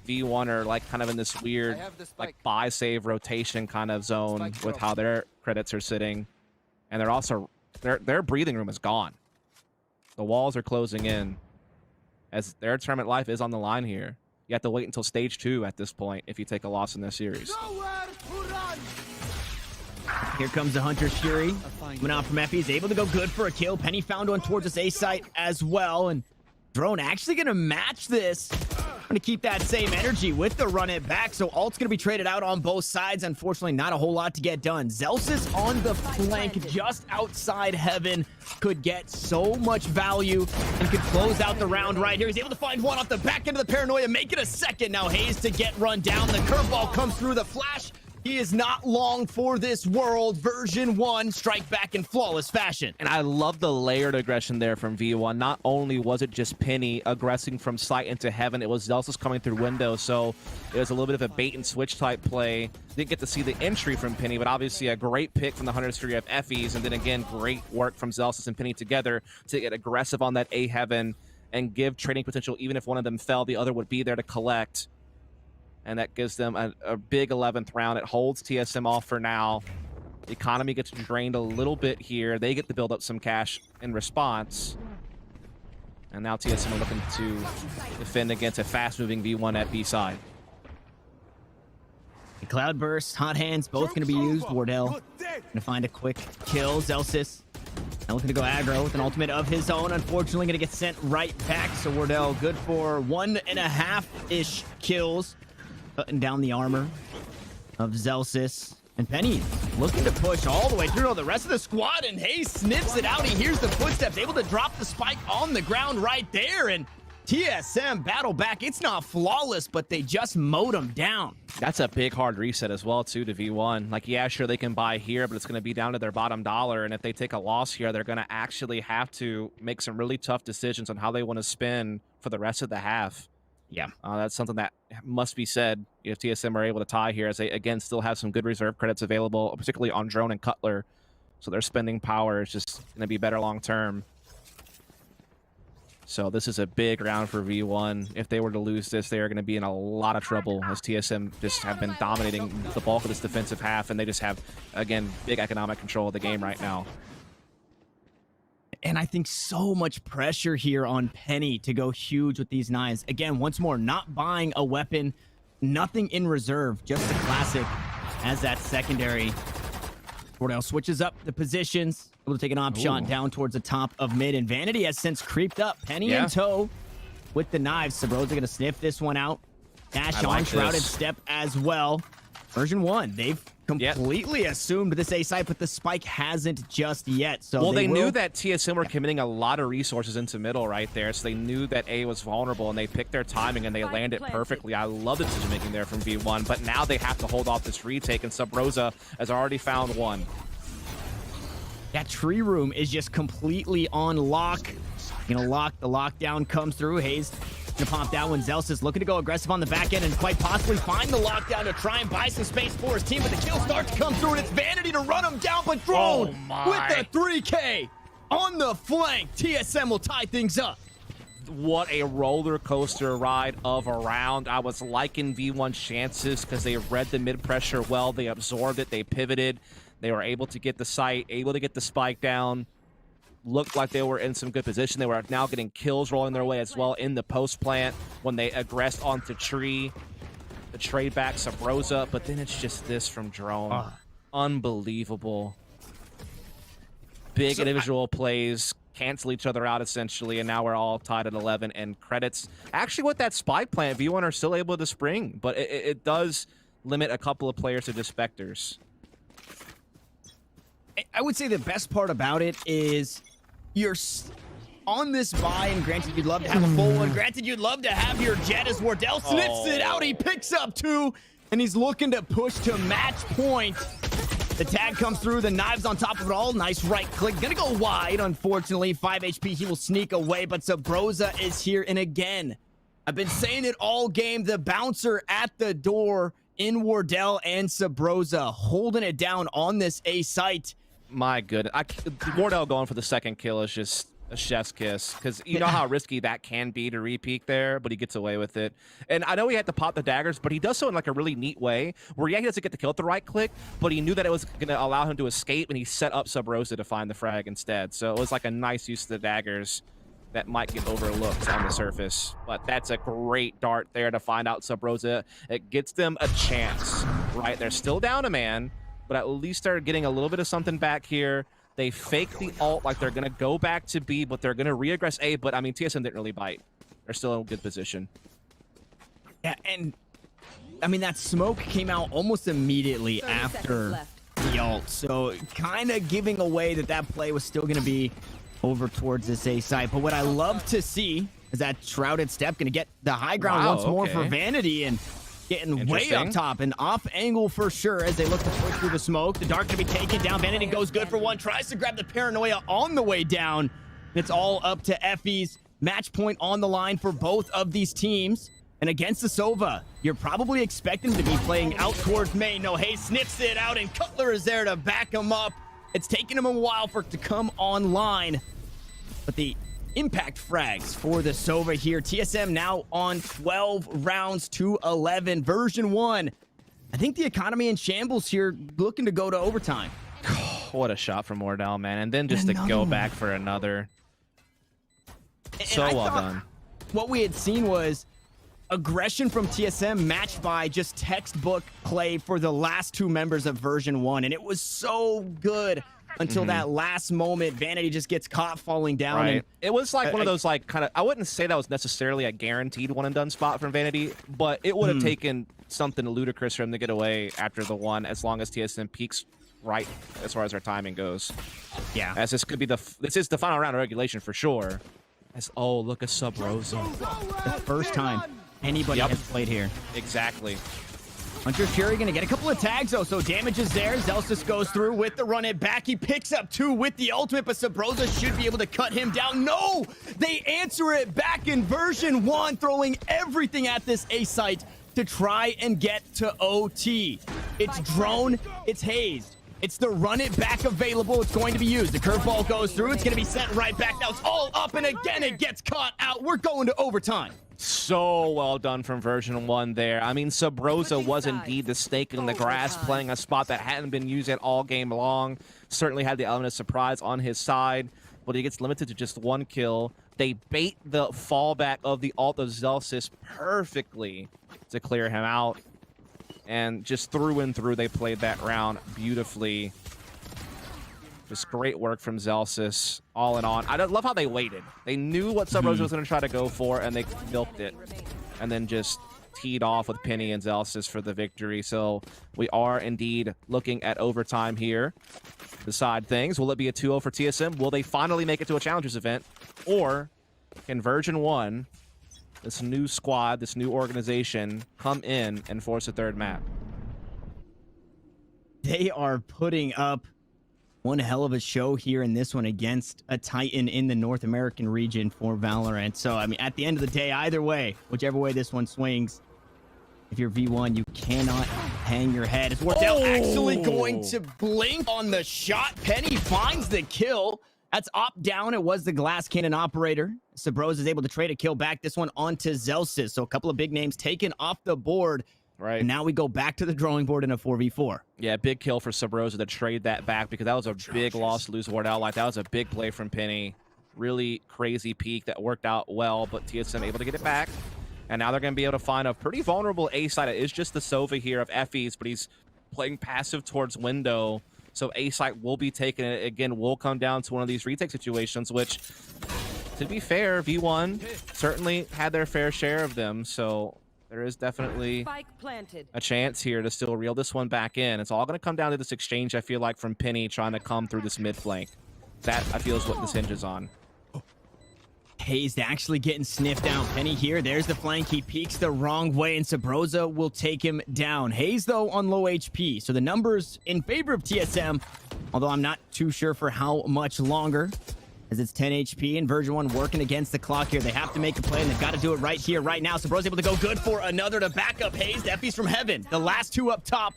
V1 are like kind of in this weird like buy save rotation kind of zone with how their credits are sitting, and they're also their breathing room is gone. The walls are closing in as their tournament life is on the line here. You have to wait until stage 2 at this point if you take a loss in this series. Nowhere to run. Here comes the Hunter Shuri. Coming out from Effie. He's able to go good for a kill. Penny found one towards this A site as well. And Drone actually going to match this. Going to keep that same energy with the run it back. So ult's going to be traded out on both sides. Unfortunately, not a whole lot to get done. Zelsis on the flank just outside heaven could get so much value and could close out the round right here. He's able to find one off the back end of the paranoia, make it a second. Now Hayes to get run down. The curveball comes through the flash. He is not long for this world. Version 1 strike back in flawless fashion. And I love the layered aggression there from V1. Not only was it just Penny aggressing from sight into heaven, it was Zelsis coming through window, so it was a little bit of a bait and switch type play. Didn't get to see the entry from Penny, but obviously a great pick from the Hunter Shuri of Effie's, and then again, great work from Zelsis and Penny together to get aggressive on that A heaven and give trading potential. Even if one of them fell, the other would be there to collect. And that gives them a big 11th round. It holds TSM off for now. The economy gets drained a little bit here. They get to build up some cash in response. And now TSM are looking to defend against a fast-moving V1 at B side. The Cloudburst, Hot Hands, both going to be used. Wardell going to find a quick kill. Zelsis now looking to go aggro with an ultimate of his own. Unfortunately, going to get sent right back. So Wardell good for 1.5-ish kills. Cutting down the armor of Zelsis. And Penny looking to push all the way through the rest of the squad, and Hayes sniffs it out. He hears the footsteps, able to drop the spike on the ground right there, and TSM battle back. It's not flawless, but they just mowed him down. That's a big hard reset as well too to V1. Like, yeah, sure, they can buy here, but it's going to be down to their bottom dollar, and if they take a loss here, they're going to actually have to make some really tough decisions on how they want to spend for the rest of the half. Yeah, that's something that must be said if TSM are able to tie here, as they, again, still have some good reserve credits available, particularly on Drone and Cutler. So their spending power is just going to be better long term. So this is a big round for V1. If they were to lose this, they are going to be in a lot of trouble, as TSM just have been dominating the bulk of this defensive half, and they just have, again, big economic control of the game right now. And I think so much pressure here on Penny to go huge with these knives. Again, once more, not buying a weapon, nothing in reserve, just a classic as that secondary. Wardell switches up the positions, able to take an op shot down towards the top of mid, and Vanity has since creeped up. Penny in tow with the knives. Sabrosa going to sniff this one out. Dash on, Shrouded Step as well. Version 1, they've completely assumed this A site, but the spike hasn't just yet. So well, they knew that TSM were committing a lot of resources into middle right there, so they knew that A was vulnerable, and they picked their timing, and they landed perfectly. I love the decision-making there from V1, but now they have to hold off this retake, and Sabrosa has already found one. That tree room is just completely on lock. Gonna lock, the lockdown comes through. Hayes gonna pop that one. Zelsis looking to go aggressive on the back end and quite possibly find the lockdown to try and buy some space for his team, but the kill starts to come through, and it's Vanity to run him down, but Drone with the 3K on the flank. TSM will tie things up. What a roller coaster ride of a round. I was liking V1's chances because they read the mid pressure well. They absorbed it, they pivoted, they were able to get the site, able to get the spike down. Looked like they were in some good position. They were now getting kills rolling their way as well in the post plant when they aggressed onto tree. The trade back Sabrosa, but then it's just this from Drone. Unbelievable. Big individual plays cancel each other out essentially, and now we're all tied at 11. And credits actually with that spike plant, V1 are still able to spring, but it does limit a couple of players to just Spectres. I would say the best part about it is you're on this buy, and granted you'd love to have a full one. Granted you'd love to have your Jet as Wardell sniffs it out. He picks up 2, and he's looking to push to match point. The tag comes through, the knives on top of it all. Nice right click. Gonna go wide, unfortunately. 5 HP, he will sneak away, but Sabrosa is here, and again, I've been saying it all game, the bouncer at the door in Wardell and Sabrosa holding it down on this A site. My goodness. Wardell going for the second kill is just a chef's kiss, because you know how risky that can be to re-peek there, but he gets away with it. And I know he had to pop the daggers, but he does so in like a really neat way where, yeah, he doesn't get the kill at the right click, but he knew that it was going to allow him to escape, and he set up Sub Rosa to find the frag instead. So it was like a nice use of the daggers that might get overlooked on the surface. But that's a great dart there to find out Sub Rosa. It gets them a chance, right? They're still down a man, but at least they're getting a little bit of something back here. They fake the ult like they're going to go back to B, but they're going to re-aggress A. But, I mean, TSM didn't really bite. They're still in a good position. Yeah, and, I mean, that smoke came out almost immediately after the ult. So, kind of giving away that that play was still going to be over towards this A site. But what I love to see is that Shrouded Step going to get the high ground once more for Vanity, and getting way up top and off angle for sure as they look to push through the smoke. The Dark going to be taken down. Vanity goes good for one, tries to grab the Paranoia on the way down. It's all up to Effie's. Match point on the line for both of these teams. And against the Sova, you're probably expecting to be playing out towards main. No, Hayes sniffs it out, and Cutler is there to back him up. It's taken him a while for it to come online. But the impact frags for the Sova here. TSM now on 12 rounds to 11. Version 1. I think the economy in shambles here, looking to go to overtime. What a shot from Wardell, man. And then just to go back for another. So well done. What we had seen was aggression from TSM matched by just textbook play for the last two members of Version 1. And it was so good until that last moment. Vanity just gets caught falling down. Right. And it was like one of those, like, kind of, I wouldn't say that was necessarily a guaranteed one and done spot from Vanity, but it would have taken something ludicrous for him to get away after the one, as long as TSM peaks right as far as our timing goes. Yeah. As this could be this is the final round of regulation for sure. As, oh, look at Sub Rosa. The first time anybody has played here. Exactly. Hunter Fury gonna get a couple of tags though, so damage is there. Zelsis goes through with the run it back. He picks up 2 with the ultimate, but Sub Rosa should be able to cut him down. No! They answer it back in Version 1, throwing everything at this A site to try and get to OT. It's drone, it's hazed. It's the run it back available. It's going to be used. The curveball goes through. It's going to be sent right back. Now it's all up, and again it gets caught out. We're going to overtime. So well done from Version 1 there. I mean, Sub Rosa was indeed the snake in the grass, playing a spot that hadn't been used at all game long. Certainly had the element of surprise on his side, but he gets limited to just 1 kill. They bait the fallback of the ult of Zelsis perfectly to clear him out. And just through and through, they played that round beautifully. Just great work from Zelsis, all in all. I love how they waited. They knew what Sub Rosa was going to try to go for, and they milked it. And then just teed off with Penny and Zelsis for the victory. So we are indeed looking at overtime here. Decide things. Will it be a 2-0 for TSM? Will they finally make it to a Challengers event? Or can Version 1, this new squad, this new organization, come in and force a third map? They are putting up one hell of a show here in this one against a Titan in the North American region for Valorant. So, I mean, at the end of the day, either way, whichever way this one swings, if you're V1, you cannot hang your head. Is Wardell actually going to blink on the shot? Penny finds the kill. That's up down. It was the glass cannon operator. Sub Rosa is able to trade a kill back. This one onto Zelsis. So a couple of big names taken off the board. Right. And now we go back to the drawing board in a 4v4. Yeah, big kill for Sub Rosa to trade that back, because that was a big loss to lose Wardell. Like, that was a big play from Penny. Really crazy peek that worked out well, but TSM able to get it back. And now they're going to be able to find a pretty vulnerable A site. It is just the Sova here of Effie's, but he's playing passive towards window. So A site will be taken. It again will come down to one of these retake situations, which, to be fair, V1 certainly had their fair share of them. So there is definitely a chance here to still reel this one back in. It's all going to come down to this exchange, I feel like, from Penny trying to come through this mid flank. That, I feel, is what this hinges on. Hayes actually getting sniffed out. Penny here. There's the flank. He peeks the wrong way, and Sub Rosa will take him down. Hayes, though, on low HP. So the numbers in favor of TSM, although I'm not too sure for how much longer, as it's 10 HP and Version 1 working against the clock here. They have to make a play, and they've got to do it right here, right now. Sub Rosa able to go good for another to back up Hayes. Effie's from heaven. The last two up top.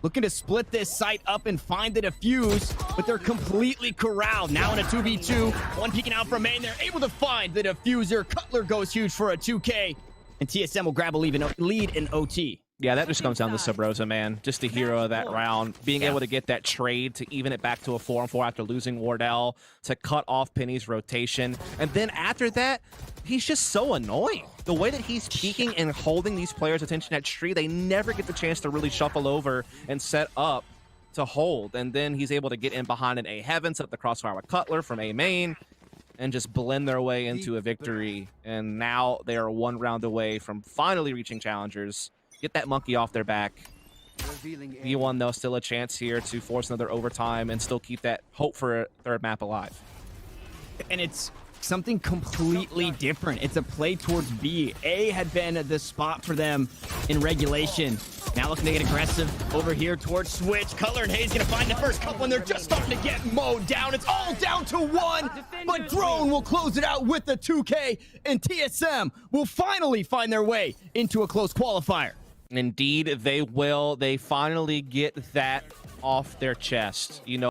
looking to split this site up and find the defuse, but they're completely corralled. Now in a 2v2, one peeking out from main. They're able to find the diffuser. Cutler goes huge for a 2K, and TSM will grab a lead in OT. Yeah, that just comes down to Subrosa, man. Just the hero of that round. Being able to get that trade to even it back to a 4-on-4 after losing Wardell, to cut off Penny's rotation. And then after that, he's just so annoying. The way that he's peeking and holding these players' attention at tree, they never get the chance to really shuffle over and set up to hold. And then he's able to get in behind an A Heaven, set up the crossfire with Cutler from A main, and just blend their way into a victory. And now they are one round away from finally reaching challengers. Get that monkey off their back. V1, though, still a chance here to force another overtime and still keep that hope for a third map alive. And it's something completely different. It's a play towards B. A had been the spot for them in regulation. Now looking to get aggressive over here towards Switch. Cutler and Hayes gonna find the first couple, and they're just starting to get mowed down. It's all down to one, but Drone will close it out with the 2K, and TSM will finally find their way into a close qualifier. Indeed, they will. They finally get that off their chest. You know,